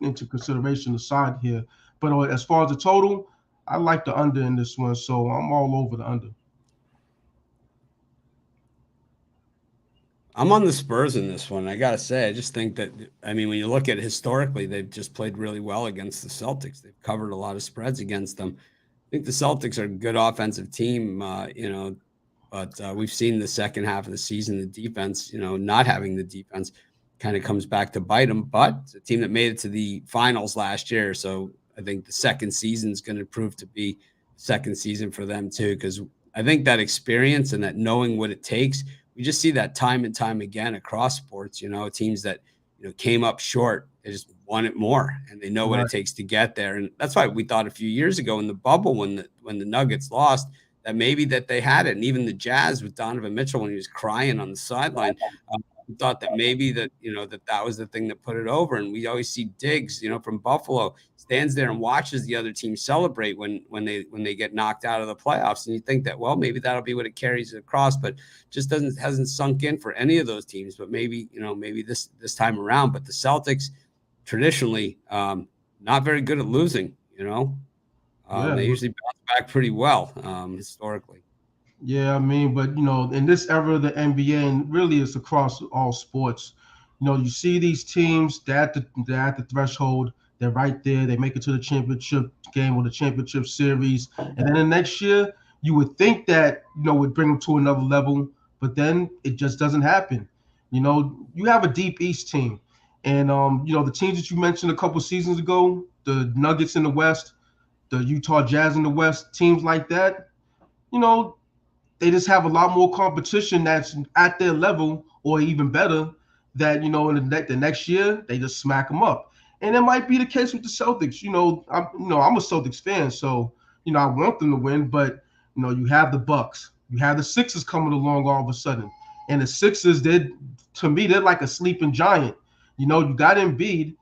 into consideration aside here. But as far as the total, I like the under in this one, so I'm all over the under. I'm on the Spurs in this one. I got to say, I just think that, when you look at it historically, they've just played really well against the Celtics. They've covered a lot of spreads against them. I think the Celtics are a good offensive team, but we've seen the second half of the season, the defense, not having the defense kind of comes back to bite them. But it's a team that made it to the finals last year. So I think the second season is going to prove to be second season for them too, because I think that experience and that knowing what it takes, we just see that time and time again across sports, teams that, came up short, they just want it more and they know what it takes to get there. And that's why we thought a few years ago in the bubble, when the Nuggets lost, that maybe that they had it. And even the Jazz with Donovan Mitchell, when he was crying on the sideline, we thought that maybe that, that was the thing that put it over. And we always see Diggs, from Buffalo, stands there and watches the other team celebrate when they get knocked out of the playoffs. And you think that, well, maybe that'll be what it carries across, but just hasn't sunk in for any of those teams. But maybe this time around. But the Celtics traditionally not very good at losing, They usually bounce back pretty well historically. Yeah, but in this era of the NBA, and really it's across all sports, you see these teams, they're at the threshold, they're right there, they make it to the championship game or the championship series, and then the next year you would think that would bring them to another level, but then it just doesn't happen. You have a deep East team, and the teams that you mentioned a couple seasons ago, the Nuggets in the West, the Utah Jazz in the West, teams like that, they just have a lot more competition that's at their level or even better, that in the next year they just smack them up. And it might be the case with the Celtics. I'm a Celtics fan, so I want them to win, but you have the Bucks, you have the Sixers coming along all of a sudden, and the Sixers, they're like a sleeping giant. You got Embiid,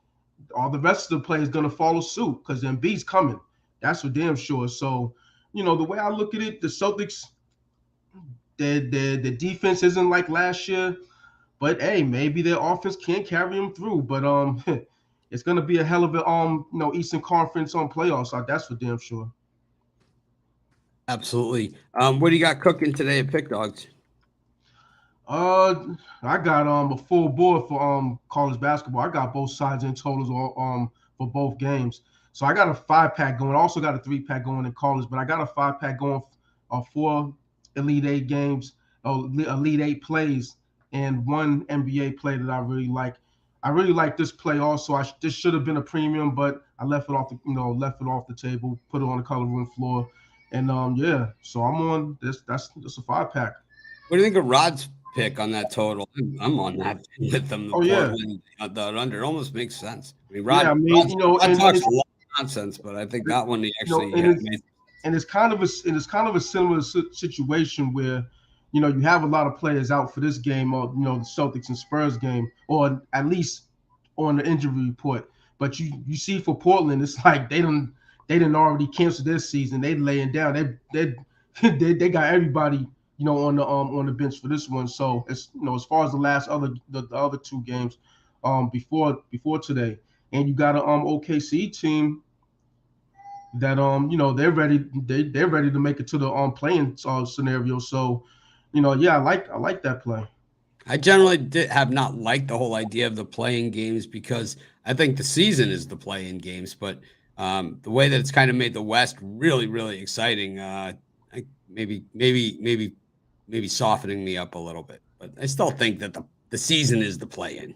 all the rest of the players going to follow suit because Embiid's coming. That's for damn sure. So the way I look at it, the Celtics, their defense isn't like last year, but hey, maybe their offense can carry them through. But it's gonna be a hell of a Eastern Conference playoffs. That's for damn sure. Absolutely. What do you got cooking today at Pick Dogs? I got a full board for college basketball. I got both sides in totals for both games. So I got a 5-pack going. I also got a 3-pack going in college, but I got a 5-pack going for Elite Eight games, Elite Eight plays, and one NBA play that I really like. I really like this play also. This should have been a premium, but I left it off the table, put it on the color room floor, and so I'm on this. That's a 5-pack. What do you think of Rod's pick on that total. I'm on that with them. The Portland, the under almost makes sense. I mean, Rod talks a lot of nonsense, but I think that one he actually and it's kind of a similar situation where, you know, you have a lot of players out for this game, or, you know, the Celtics and Spurs game, or at least on the injury report. But you see for Portland, it's like they didn't already cancel their season. They laying down. They got everybody, you know, on the bench for this one. So it's, you know, as far as the other two games, before today, and you got a OKC team that you know, they're ready to make it to the playing scenario. So, you know, yeah, I like that play. I generally have not liked the whole idea of the playing games because I think the season is the playing games, but the way that it's kind of made the West really, really exciting, maybe softening me up a little bit, but I still think that the season is the play-in.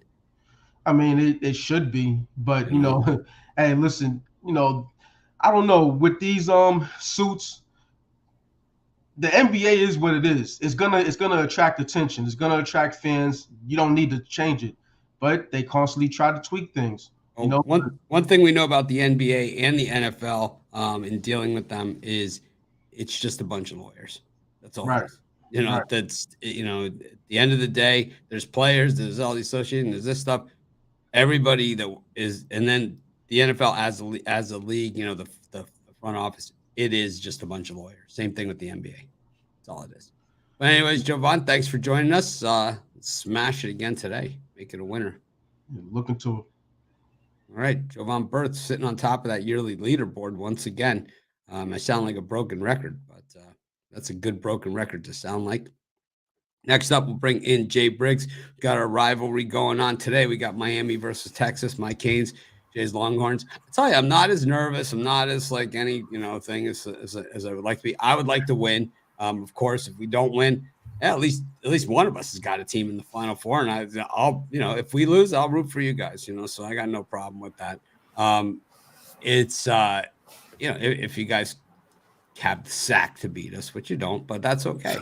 I mean, it should be, but you know, hey, listen, you know, I don't know with these suits. The NBA is what it is. It's gonna attract attention. It's gonna attract fans. You don't need to change it, but they constantly try to tweak things. You know, one thing we know about the NBA and the NFL in dealing with them is it's just a bunch of lawyers. That's all. Right. It is. You know, right. That's, you know, at the end of the day, there's players, there's all the association, there's this stuff. Everybody that is, and then the NFL as a league, you know, the front office, it is just a bunch of lawyers. Same thing with the NBA. That's all it is. But anyways, Jovan, thanks for joining us. Smash it again today. Make it a winner. Looking to it. All right, Jovan Berth sitting on top of that yearly leaderboard once again. I sound like a broken record, but that's a good broken record to sound like. Next up, we'll bring in Jay Briggs. We've got our rivalry going on today. We got Miami versus Texas, my Canes, Jay's Longhorns. I tell you, I'm not as nervous. I'm not as like any, you know, thing as I would like to be. I would like to win. Of course, if we don't win, at least one of us has got a team in the Final Four, and I'll, you know, if we lose, I'll root for you guys. You know, so I got no problem with that. It's you know, if you guys have the sack to beat us, which you don't, but that's okay.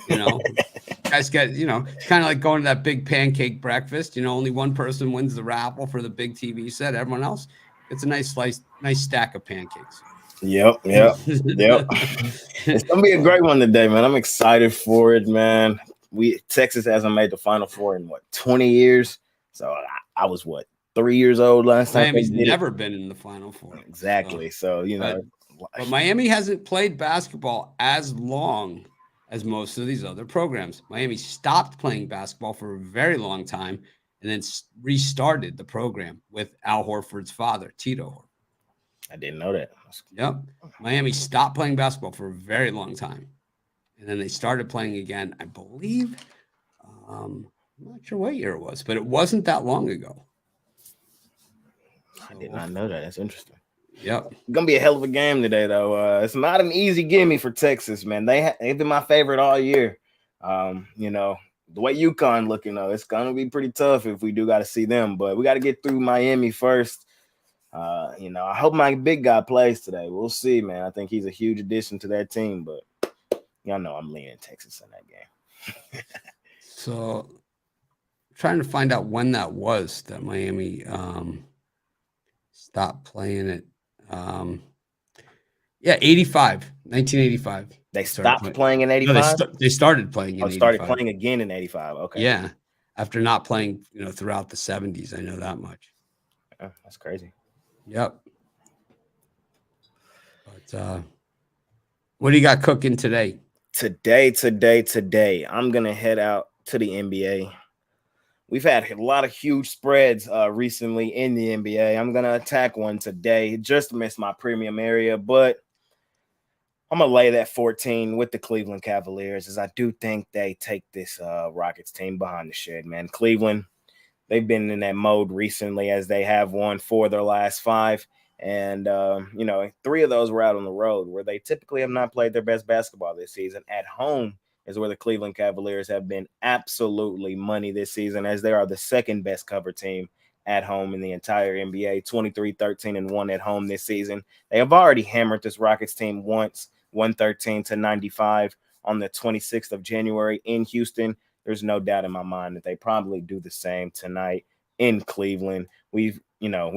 You know, guys get, you know, it's kind of like going to that big pancake breakfast. You know, only one person wins the raffle for the big TV set. Everyone else gets a nice stack of pancakes. Yep. It's gonna be a great one today, man. I'm excited for it, man. Texas hasn't made the Final Four in 20 years. So I was 3 years old last time. Miami's never been in the Final Four. Exactly. So you know, but Miami hasn't played basketball as long as most of these other programs. Miami stopped playing basketball for a very long time and then restarted the program with Al Horford's father, Tito Horford. I didn't know that. Yep. Miami stopped playing basketball for a very long time. And then they started playing again, I believe. I'm not sure what year it was, but it wasn't that long ago. I did not know that. That's interesting. Yep. It's gonna be a hell of a game today, though. It's not an easy gimme for Texas, man. They've been my favorite all year. You know, the way UConn looking, though, it's gonna be pretty tough if we do got to see them. But we got to get through Miami first. You know, I hope my big guy plays today. We'll see, man. I think he's a huge addition to that team, but y'all know I'm leaning Texas in that game. So, trying to find out when that was that Miami stopped playing it. 1985. They stopped playing in 85? No, they started playing in 85. Started playing again in 85. Okay. Yeah. After not playing, you know, throughout the 70s. I know that much. Oh, that's crazy. Yep. But what do you got cooking today? Today, I'm going to head out to the NBA. We've had a lot of huge spreads recently in the NBA. I'm going to attack one today. Just missed my premium area, but I'm going to lay that 14 with the Cleveland Cavaliers, as I do think they take this Rockets team behind the shed, man. Cleveland, they've been in that mode recently as they have won 4 of their last 5. And, you know, 3 of those were out on the road where they typically have not played their best basketball this season. At home is where the Cleveland Cavaliers have been absolutely money this season, as they are the second best cover team at home in the entire NBA, 23-13-1 at home this season. They have already hammered this Rockets team once, 113-95 on the 26th of January in Houston. there's no doubt in my mind that they probably do the same tonight in Cleveland. We've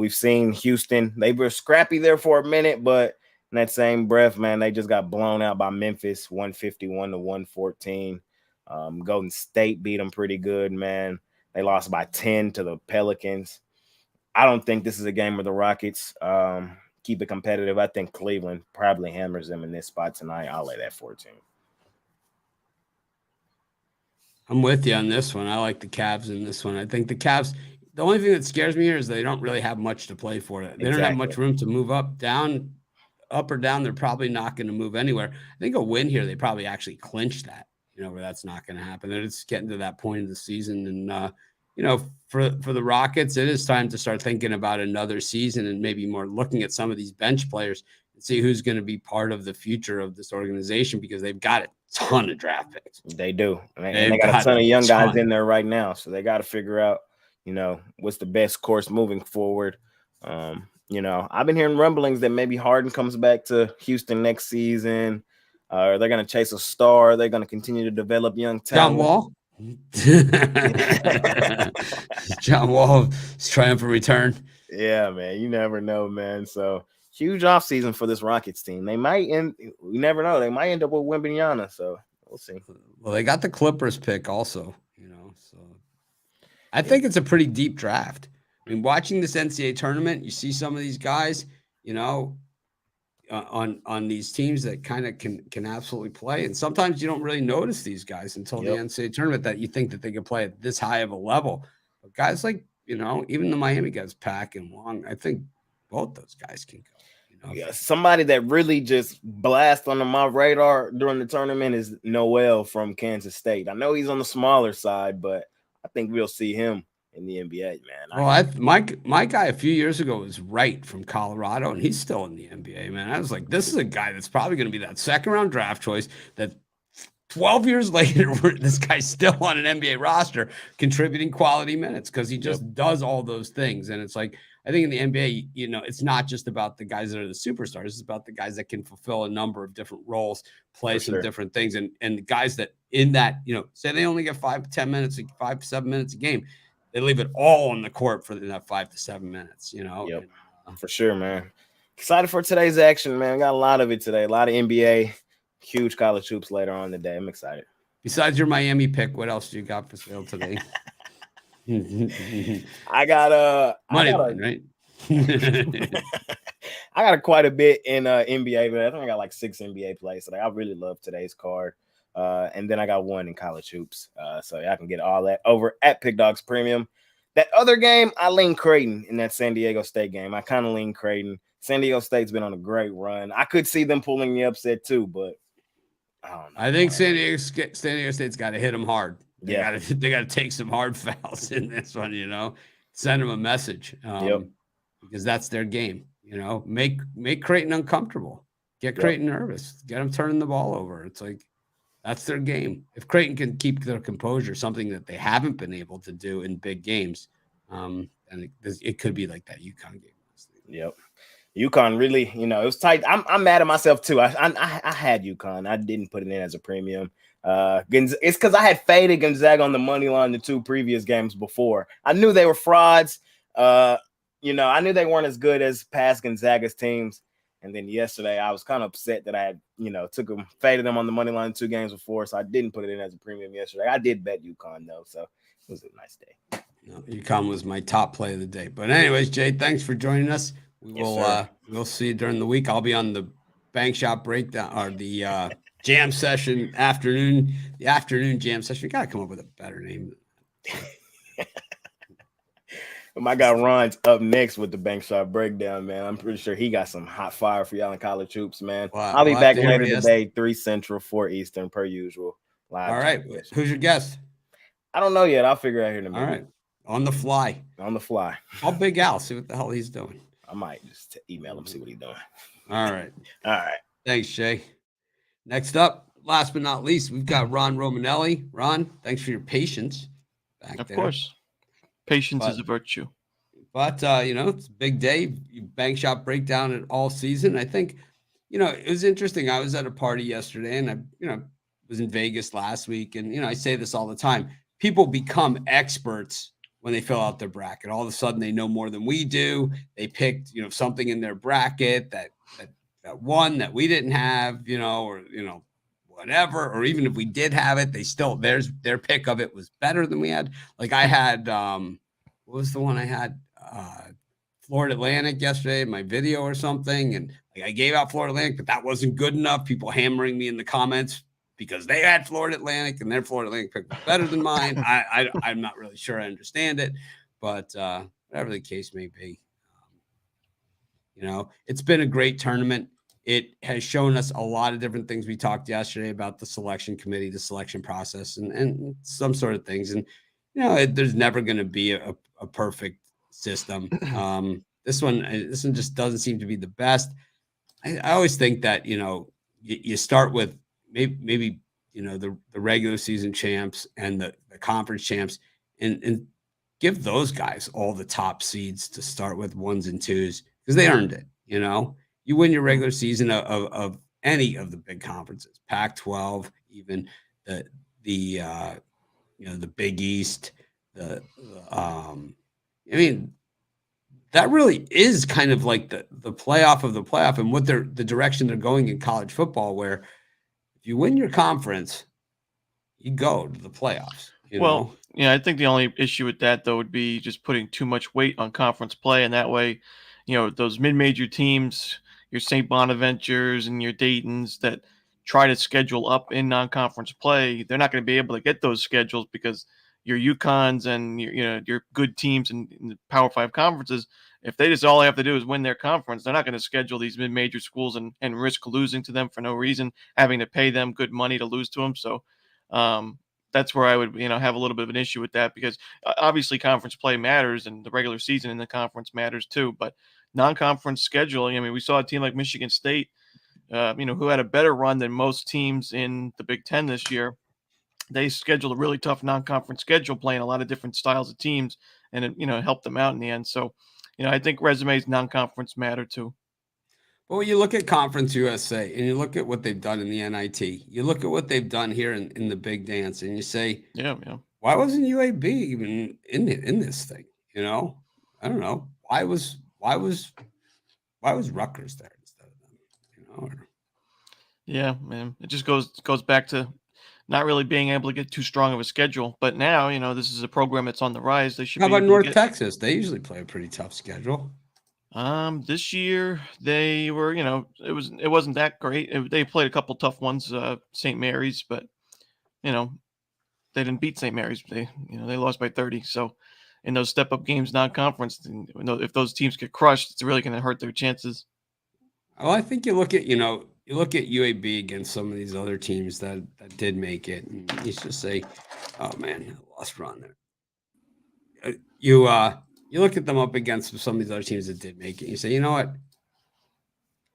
seen Houston. They were scrappy there for a minute, but in that same breath, man, they just got blown out by Memphis, 151-114. Golden State beat them pretty good, man. They lost by 10 to the Pelicans. I don't think this is a game where the Rockets keep it competitive. I think Cleveland probably hammers them in this spot tonight. I'll lay that 14. I'm with you on this one. I like the Cavs in this one. I think the Cavs, the only thing that scares me here is they don't really have much to play for. They don't have much room to move up or down. They're probably not going to move anywhere. I think a win here, they probably actually clinch that, where that's not going to happen. They're just getting to that point of the season. And, for the Rockets, it is time to start thinking about another season and maybe more looking at some of these bench players and see who's going to be part of the future of this organization, because they've got a ton of draft picks. They do. And they got a ton of young guys in there right now. So they got to figure out, what's the best course moving forward. I've been hearing rumblings that maybe Harden comes back to Houston next season. They're going to chase a star. They're going to continue to develop young talent. John Wall. John Wall's triumphant return. Yeah, man. You never know, man. So huge offseason for this Rockets team. They might we never know. They might end up with Wembanyama. So we'll see. Well, they got the Clippers pick also, so I think it's a pretty deep draft. I mean, watching this NCAA tournament, you see some of these guys, on these teams that kind of can absolutely play. And sometimes you don't really notice these guys until the NCAA tournament that you think that they can play at this high of a level. But guys like, even the Miami guys, Pack and Wong, I think both those guys can go. Yeah, somebody that really just blast on my radar during the tournament is Noel from Kansas State. I know he's on the smaller side, but I think we'll see him in the NBA, man. Well, my guy a few years ago was Wright from Colorado, and he's still in the NBA, man. I was like, this is a guy that's probably going to be that second-round draft choice that 12 years later, this guy's still on an NBA roster contributing quality minutes because he just does all those things. And it's like, I think in the NBA, it's not just about the guys that are the superstars. It's about the guys that can fulfill a number of different roles, play some different things. And the guys that in that, say they only get 5 to 7 minutes a game, they leave it all on the court for that 5 to 7 minutes, Yep. For sure, man. Excited for today's action, man. Got a lot of it today. A lot of NBA, huge college hoops later on today. I'm excited. Besides your Miami pick, what else do you got for sale today? I got money line, right? I got quite a bit in NBA, but I think I got like 6 NBA plays today. I really love today's card. And then I got 1 in college hoops. So I can get all that over at Pick Dogs Premium. That other game, I lean Creighton in that San Diego State game. I kind of lean Creighton. San Diego State's been on a great run. I could see them pulling the upset too, but I don't know. I think San Diego State's got to hit them hard. They got to take some hard fouls in this one, send them a message because that's their game, make Creighton uncomfortable, get Creighton nervous, get them turning the ball over. It's like, that's their game. If Creighton can keep their composure, something that they haven't been able to do in big games, and it could be like that UConn game. Yep. UConn really, it was tight. I'm mad at myself too. I had UConn. I didn't put it in as a premium. It's because I had faded Gonzaga on the money line the 2 previous games before. I knew they were frauds. I knew they weren't as good as past Gonzaga's teams. And then yesterday, I was kind of upset that I had, faded them on the money line 2 games before, so I didn't put it in as a premium yesterday. I did bet UConn, though, so it was a nice day. No, UConn was my top play of the day. But anyways, Jay, thanks for joining us. We'll see you during the week. I'll be on the Bank Shop breakdown or the jam session afternoon. The afternoon jam session. You got to come up with a better name. My guy Ron's up next with the Bank Shop breakdown, man. I'm pretty sure he got some hot fire for y'all in college hoops, man. Wow. I'll be back later today, 3 Central, 4 Eastern, per usual. Live. All right. Who's your guest? I don't know yet. I'll figure out here in a minute. All right. On the fly. Call Big Al. See what the hell he's doing. I might just email him, see what he's doing. All right. All right. Thanks, Shay. Next up, last but not least, we've got Ron Romanelli. Ron, thanks for your patience. Of course. Patience is a virtue. But, it's a big day. Bank Shop breakdown it all season. I think, it was interesting. I was at a party yesterday and I was in Vegas last week. And, I say this all the time. people become experts when they fill out their bracket. All of a sudden, they know more than we do. They picked, something in their bracket that won that we didn't have, or whatever. Or even if we did have it, they still their pick of it was better than we had. Like I had, what was the one I had? Florida Atlantic yesterday in my video or something, and like I gave out Florida Atlantic, but that wasn't good enough. People hammering me in the comments because they had Florida Atlantic and their Florida Atlantic pick was better than mine. I'm not really sure I understand it, but whatever the case may be, it's been a great tournament. It has shown us a lot of different things. We talked yesterday about the selection committee, the selection process, and some sort of things. And there's never going to be a perfect system. This one just doesn't seem to be the best. I always think that you start with maybe the regular season champs and the conference champs, and give those guys all the top seeds to start with, 1s and 2s, because they earned it. You win your regular season of any of the big conferences, Pac-12, even the Big East, that really is kind of like the playoff of the playoff, and what the direction they're going in college football, where if you win your conference, you go to the playoffs. I think the only issue with that, though, would be just putting too much weight on conference play, and that way, those mid-major teams, your St. Bonaventures and your Daytons that try to schedule up in non-conference play, they're not going to be able to get those schedules because your UConns and your good teams in the Power 5 conferences, if they just all they have to do is win their conference, they're not going to schedule these mid-major schools and risk losing to them for no reason, having to pay them good money to lose to them. So that's where I would have a little bit of an issue with that, because obviously conference play matters and the regular season in the conference matters too. But non-conference scheduling, we saw a team like Michigan State, who had a better run than most teams in the Big Ten this year. They scheduled a really tough non-conference schedule, playing a lot of different styles of teams, and it helped them out in the end. So, I think resumes non-conference matter too. Well, when you look at Conference USA and you look at what they've done in the NIT, you look at what they've done here in the Big Dance, and you say, why wasn't UAB even in this thing? I don't know. Why was Rutgers there instead of them? Yeah, man. It just goes back to not really being able to get too strong of a schedule. But now, this is a program that's on the rise. They should. How about North Texas? They usually play a pretty tough schedule. This year they were, it wasn't that great. They played a couple tough ones, St. Mary's, but they didn't beat St. Mary's. They lost by 30. So in those step-up games, non-conference, if those teams get crushed, it's really going to hurt their chances. Well, I think you look at UAB against some of these other teams that did make it, and you just say, "Oh man, lost run there." You look at them up against some of these other teams that did make it. You say, you know what?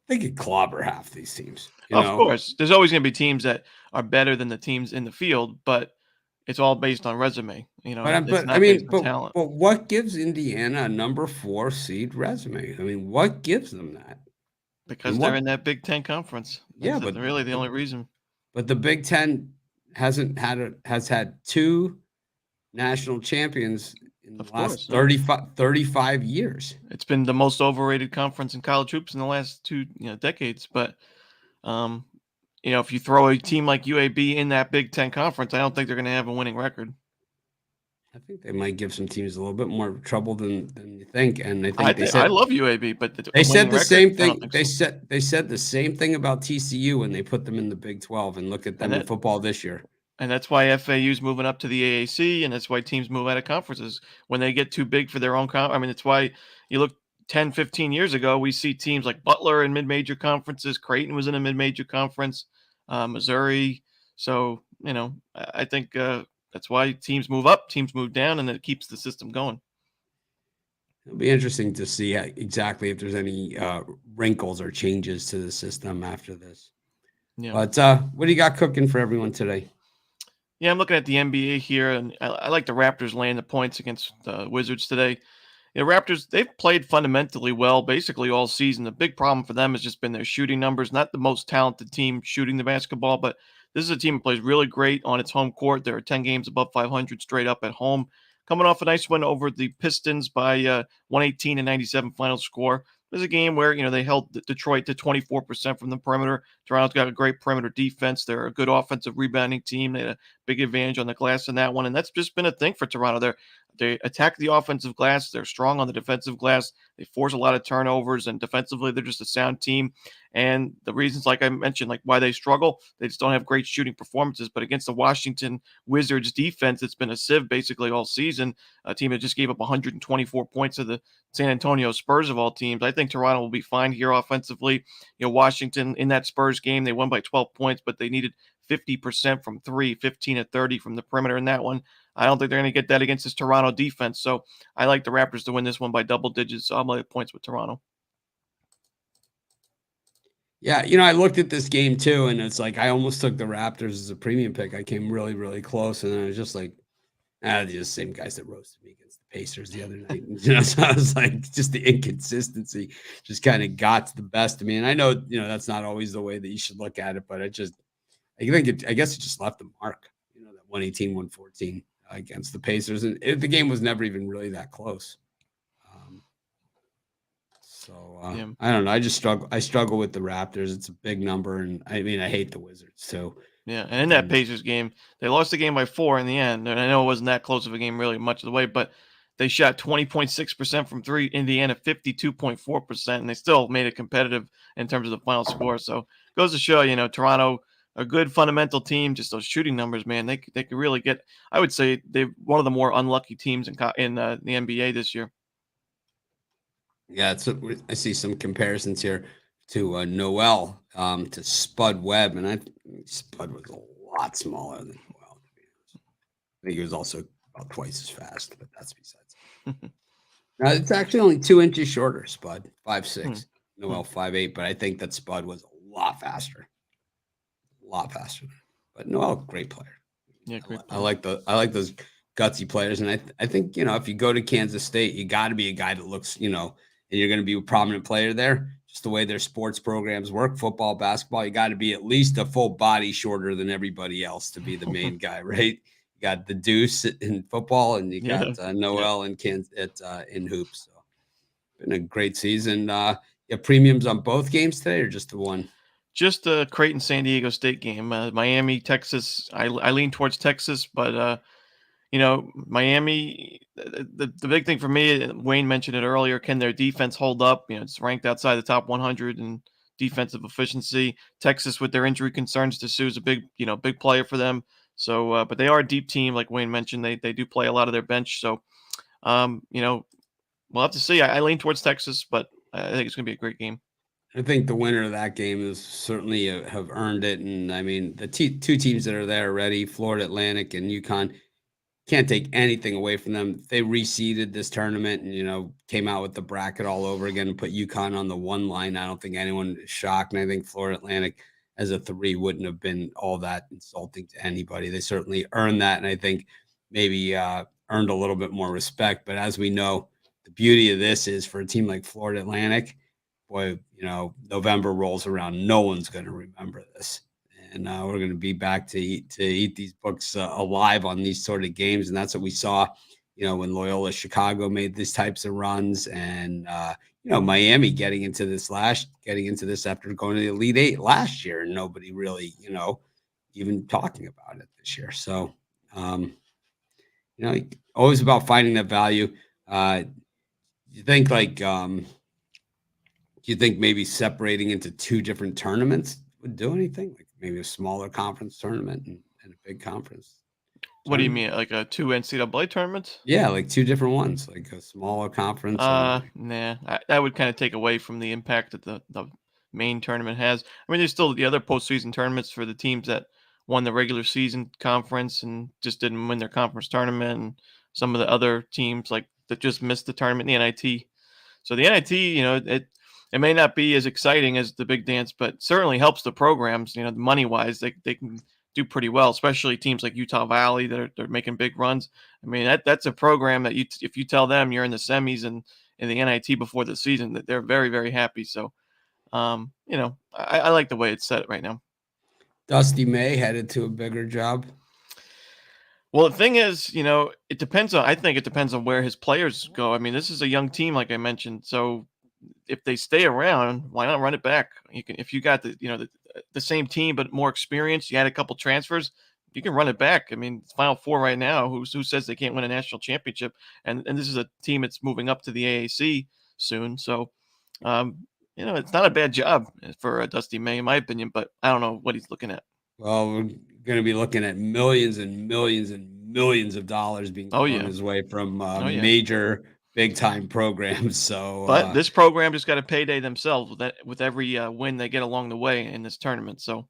They could clobber half these teams. Of course, there's always going to be teams that are better than the teams in the field, but it's all based on resume. But what gives Indiana a number 4 seed resume? What gives them that? Because they're in that Big Ten conference. That's really the only reason. But the Big Ten has had 2 national champions in the last 35 years. It's been the most overrated conference in college hoops in the last 2 decades. But if you throw a team like UAB in that Big Ten conference, I don't think they're going to have a winning record. I think they might give some teams a little bit more trouble than you think. And I love UAB, but they said the same thing. They said the same thing about TCU when they put them in the Big 12, and look at them in football this year. And that's why FAU's moving up to the AAC, and that's why teams move out of conferences when they get too big for their own that's why you look 10, 15 years ago, we see teams like Butler in mid-major conferences. Creighton was in a mid-major conference, Missouri. So, I think that's why teams move up, teams move down, and it keeps the system going. It'll be interesting to see exactly if there's any wrinkles or changes to the system after this. Yeah. But what do you got cooking for everyone today? Yeah, I'm looking at the NBA here, and I like the Raptors laying the points against the Wizards today. Raptors, they've played fundamentally well basically all season. The big problem for them has just been their shooting numbers. Not the most talented team shooting the basketball, but this is a team that plays really great on its home court. There are 10 games above 500 straight up at home. Coming off a nice win over the Pistons by 118-97 final score. It was a game where, they held Detroit to 24% from the perimeter. Toronto's got a great perimeter defense. They're a good offensive rebounding team. They had a big advantage on the glass in that one, and that's just been a thing for Toronto. They attack the offensive glass. They're strong on the defensive glass. They force a lot of turnovers, and defensively, they're just a sound team. And the reasons, like I mentioned, like why they struggle, they just don't have great shooting performances. But against the Washington Wizards defense, it's been a sieve basically all season. A team that just gave up 124 points to the San Antonio Spurs of all teams. I think Toronto will be fine here offensively. Washington in that Spurs game, they won by 12 points, but they needed 50% from three, 15 of 30 from the perimeter in that one. I don't think they're going to get that against this Toronto defense. So I like the Raptors to win this one by double digits. So I'm going to points with Toronto. Yeah, I looked at this game too, and it's like I almost took the Raptors as a premium pick. I came really, really close, and I was just like, they're the same guys that roasted me against the Pacers the other night. So I was like, just the inconsistency just kind of got to the best of me. And I know, that's not always the way that you should look at it, but I guess it just left a mark, that 118-114 against the Pacers. And the game was never even really that close. I don't know. I struggle with the Raptors. It's a big number. And I hate the Wizards too. Yeah, and in that Pacers game, they lost the game by 4 in the end. And I know it wasn't that close of a game really much of the way, but they shot 20.6% from three, Indiana 52.4%, and they still made it competitive in terms of the final score. So it goes to show, Toronto, a good fundamental team, just those shooting numbers, man, they could really get, I would say they're one of the more unlucky teams in the NBA this year. Yeah, I see some comparisons here to Noel to Spud Webb, and I think Spud was a lot smaller than Noel. I think he was also about twice as fast, but that's besides. Now, it's actually only 2 inches shorter, Spud, 5'6", Noel 5'8", but I think that Spud was a lot faster. But Noel, great player. Yeah, great. I like those gutsy players, and I think if you go to Kansas State, you got to be a guy that looks and you're going to be a prominent player there. Just the way their sports programs work, football, basketball, you got to be at least a full body shorter than everybody else to be the main guy, right? You got the Deuce in football, and you got Noel in hoops. So, been a great season. You have premiums on both games today, or just the one? Just the Creighton San Diego State game. Miami, Texas. I lean towards Texas, but Miami, the big thing for me, Wayne mentioned it earlier, can their defense hold up? It's ranked outside the top 100 in defensive efficiency. Texas, with their injury concerns, Dessou is a big player for them. So, but they are a deep team, like Wayne mentioned. They do play a lot of their bench. So, we'll have to see. I lean towards Texas, but I think it's going to be a great game. I think the winner of that game is certainly have earned it. And the two teams that are there already, Florida Atlantic and UConn, can't take anything away from them. They reseeded this tournament and, came out with the bracket all over again and put UConn on the 1 line. I don't think anyone is shocked. And I think Florida Atlantic as a 3 wouldn't have been all that insulting to anybody. They certainly earned that. And I think maybe earned a little bit more respect. But as we know, the beauty of this is for a team like Florida Atlantic, boy, November rolls around. No one's going to remember this. And we're going to be back to eat these books alive on these sort of games. And that's what we saw, when Loyola Chicago made these types of runs, and, Miami getting into this after going to the Elite Eight last year, and nobody really, even talking about it this year. So, always about finding that value. You think do you think maybe separating into 2 different tournaments would do anything? Like maybe a smaller conference tournament and a big conference. What do you mean, like a 2 NCAA tournaments? Yeah, like 2 different ones, like a smaller conference. Nah, that would kind of take away from the impact that the main tournament has. I mean, there's still the other postseason tournaments for the teams that won the regular season conference and just didn't win their conference tournament, and some of the other teams like that just missed the tournament, the NIT. So the NIT, it may not be as exciting as the big dance, but certainly helps the programs. Money wise, they can do pretty well, especially teams like Utah Valley that are making big runs. I mean, that's a program that if you tell them you're in the semis and in the NIT before the season, that they're very, very happy. So, I like the way it's set right now. Dusty May headed to a bigger job? Well, the thing is, it depends on. I think it depends on where his players go. I mean, this is a young team, like I mentioned. So if they stay around, why not run it back? You can, if you got the same team but more experience, you had a couple transfers, you can run it back. I mean, it's Final Four right now. Who says they can't win a national championship? And this is a team that's moving up to the AAC soon. So, it's not a bad job for Dusty May, in my opinion. But I don't know what he's looking at. Well, we're going to be looking at millions and millions and millions of dollars being Oh, thrown yeah. his way from Oh, yeah. major big-time programs. So, But this program just got a payday themselves with every win they get along the way in this tournament. So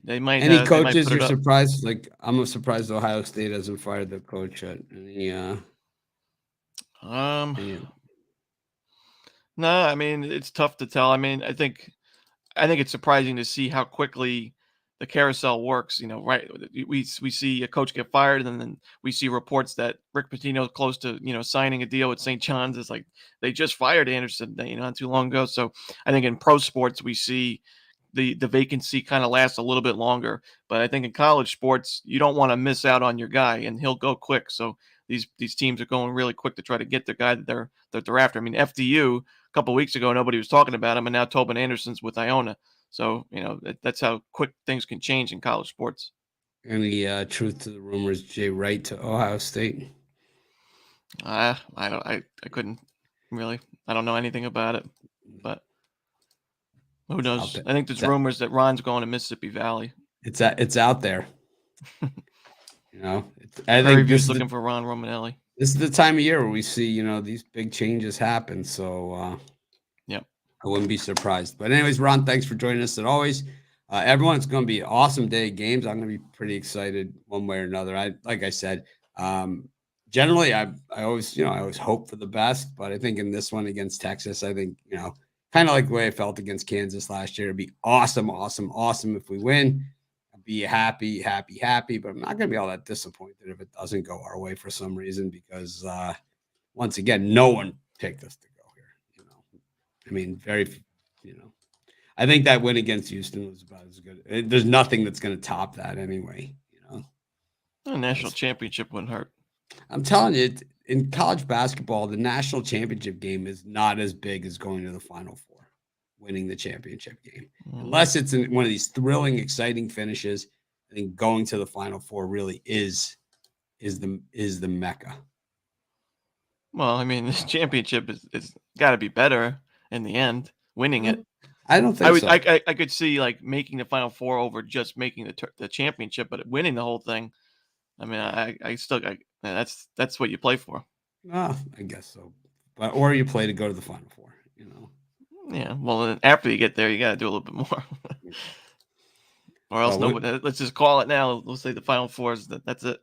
they might. any They might coaches put you're it up. surprised? Like, I'm surprised Ohio State hasn't fired their coach yet. No, I mean, it's tough to tell. I mean, I think it's surprising to see how quickly the carousel works. Right? We see a coach get fired, and then we see reports that Rick Pitino's close to signing a deal with St. John's. It's like they just fired Anderson, not too long ago. So I think in pro sports we see the vacancy kind of lasts a little bit longer. But I think in college sports you don't want to miss out on your guy, and he'll go quick. So these teams are going really quick to try to get the guy that they're after. I mean, FDU a couple of weeks ago nobody was talking about him, and now Tobin Anderson's with Iona. So that's how quick things can change in college sports. Any truth to the rumors? Jay Wright to Ohio State? I couldn't really. I don't know anything about it, but who knows? I think there's rumors that Ron's going to Mississippi Valley. It's out there. I think he's looking for Ron Romanelli. This is the time of year where we see these big changes happen. So yep. I wouldn't be surprised. But anyways, Ron, thanks for joining us as always. Everyone, it's going to be an awesome day of games. I'm going to be pretty excited one way or another. Like I said, generally I always hope for the best, but I think in this one against Texas, I think, kind of like the way I felt against Kansas last year, it'd be awesome if we win. I'd be happy, but I'm not going to be all that disappointed if it doesn't go our way for some reason, because once again, no one picked us to go here. I mean, I think that win against Houston was about as good. There's nothing that's going to top that anyway. A national championship wouldn't hurt. I'm telling you, in college basketball, the national championship game is not as big as going to the Final Four, winning the championship game, unless it's in one of these thrilling, exciting finishes. I think going to the Final Four really is the mecca. Well, I mean, this championship is got to be better in the end, winning it. I don't think so. I could see like making the Final Four over just making the championship, but winning the whole thing. I mean, that's what you play for. I guess so, or you play to go to the Final Four. Yeah. Well, then after you get there, you got to do a little bit more, or else let's just call it now. Let's say the Final Four is that's it.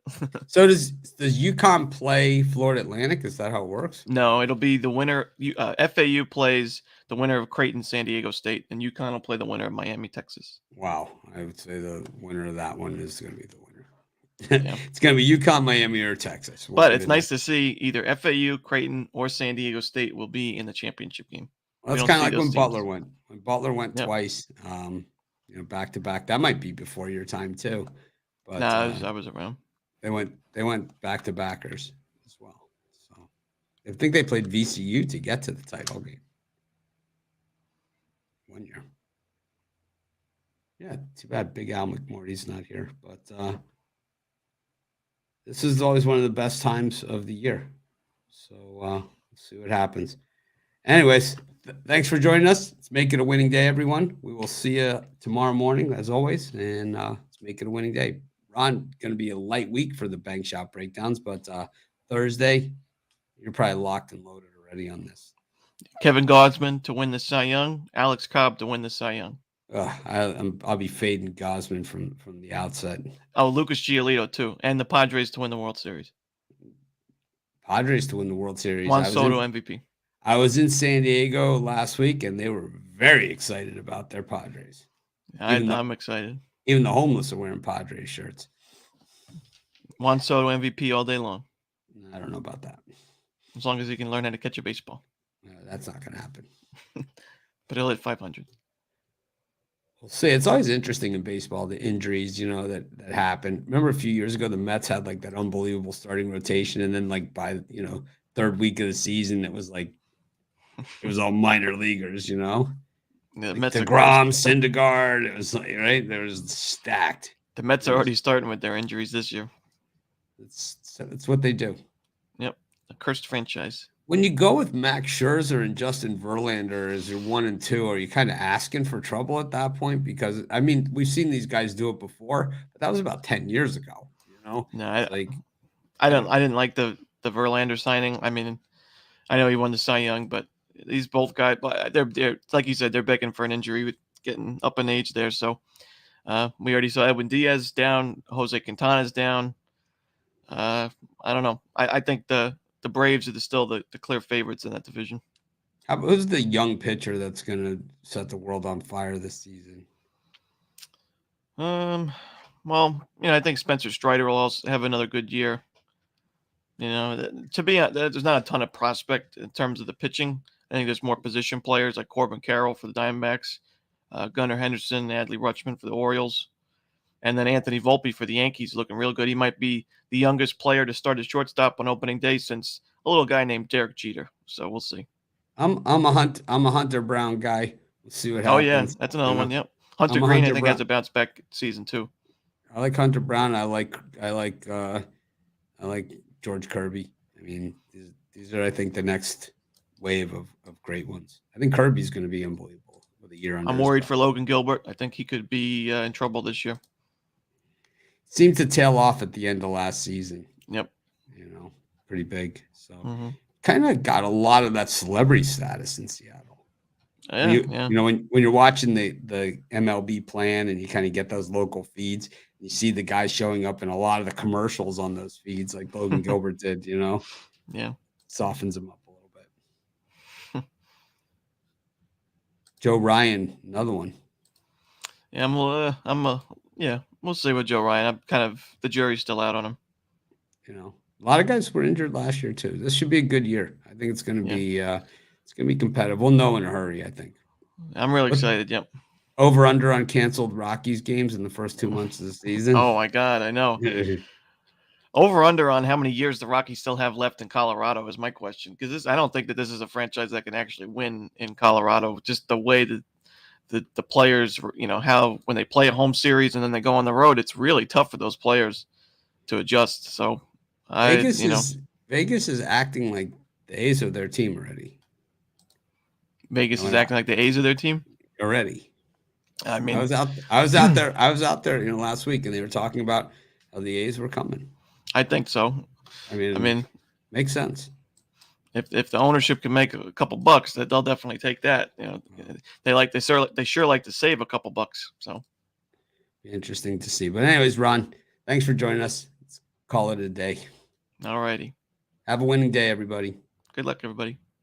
So does UConn play Florida Atlantic? Is that how it works? No, it'll be the winner. FAU plays the winner of Creighton, San Diego State, and UConn will play the winner of Miami, Texas. Wow, I would say the winner of that one is going to be the winner. Yeah. It's going to be UConn, Miami, or Texas. But it's nice to see either FAU, Creighton, or San Diego State will be in the championship game. Well, that's kind of like when Butler went. When Butler went twice, back to back. That might be before your time too. But no, I was around. They went back to backers as well. So I think they played VCU to get to the title game 1 year. Yeah, too bad Big Al McMorty's not here, but this is always one of the best times of the year. So we'll see what happens. Anyways, thanks for joining us. Let's make it a winning day, everyone. We will see you tomorrow morning, as always, and let's make it a winning day. Ron, going to be a light week for the bank shop breakdowns, but Thursday, you're probably locked and loaded already on this. Kevin Gosman to win the Cy Young, Alex Cobb to win the Cy Young. I'll be fading Gosman from the outset. Oh, Lucas Giolito too, and the Padres to win the World Series. Padres to win the World Series. Juan Soto MVP. I was in San Diego last week, and they were very excited about their Padres. I'm excited. Even the homeless are wearing Padres shirts. Juan Soto MVP all day long. I don't know about that. As long as he can learn how to catch a baseball. That's not going to happen. But he'll hit 500. We'll see. It's always interesting in baseball, the injuries, that happen. Remember a few years ago, the Mets had like that unbelievable starting rotation, and then like by third week of the season, it was all minor leaguers, The like Mets are DeGrom, Syndergaard. It was like right there was stacked. The Mets are already starting with their injuries this year. It's what they do. Yep, a cursed franchise. When you go with Max Scherzer and Justin Verlander as your 1 and 2, are you kind of asking for trouble at that point? Because I mean, we've seen these guys do it before, but that was about 10 years ago. No, I didn't like the Verlander signing. I mean, I know he won the Cy Young, but these both guys, they're like you said, they're begging for an injury with getting up in age there. So we already saw Edwin Diaz down, Jose Quintana's down. I don't know. I think the Braves are still the clear favorites in that division. Who's the young pitcher that's going to set the world on fire this season? Well, I think Spencer Strider will also have another good year. There's not a ton of prospect in terms of the pitching. I think there's more position players like Corbin Carroll for the Diamondbacks, Gunnar Henderson, Adley Rutschman for the Orioles, and then Anthony Volpe for the Yankees looking real good. He might be the youngest player to start at shortstop on opening day since a little guy named Derek Jeter. So we'll see. I'm a Hunter Brown guy. We'll see what happens. Oh yeah, that's another one. Yep. Hunter Green, I think, has a bounce back season too. I like Hunter Brown. I like George Kirby. I mean, these are, I think, the next wave of great ones. I think Kirby's going to be unbelievable with a year under. I'm worried for Logan Gilbert. I think he could be in trouble this year. Seemed to tail off at the end of last season. Yep. Pretty big. So kind of got a lot of that celebrity status in Seattle. Yeah, when you're watching the MLB plan and you kind of get those local feeds, you see the guys showing up in a lot of the commercials on those feeds, like Logan Gilbert did. Yeah, softens them up a little bit. Joe Ryan, another one. Yeah, we'll see with Joe Ryan. The jury's still out on him. A lot of guys were injured last year too. This should be a good year. I think it's going to be competitive. We'll know in a hurry, I think. I'm really excited. Yep. Over under on canceled Rockies games in the first 2 months of the season. Oh my God, I know. Over under on how many years the Rockies still have left in Colorado is my question, because I don't think that this is a franchise that can actually win in Colorado. Just the way that the players, how when they play a home series and then they go on the road, it's really tough for those players to adjust. So Vegas is acting like the A's are their team already. Vegas is acting like the A's are their team already. I mean, I was out there, last week, and they were talking about how the A's were coming. I think so. I mean, makes sense. If the ownership can make a couple bucks, that they'll definitely take that. They sure like to save a couple bucks. So interesting to see. But anyways, Ron, thanks for joining us. Let's call it a day. All righty. Have a winning day, everybody. Good luck, everybody.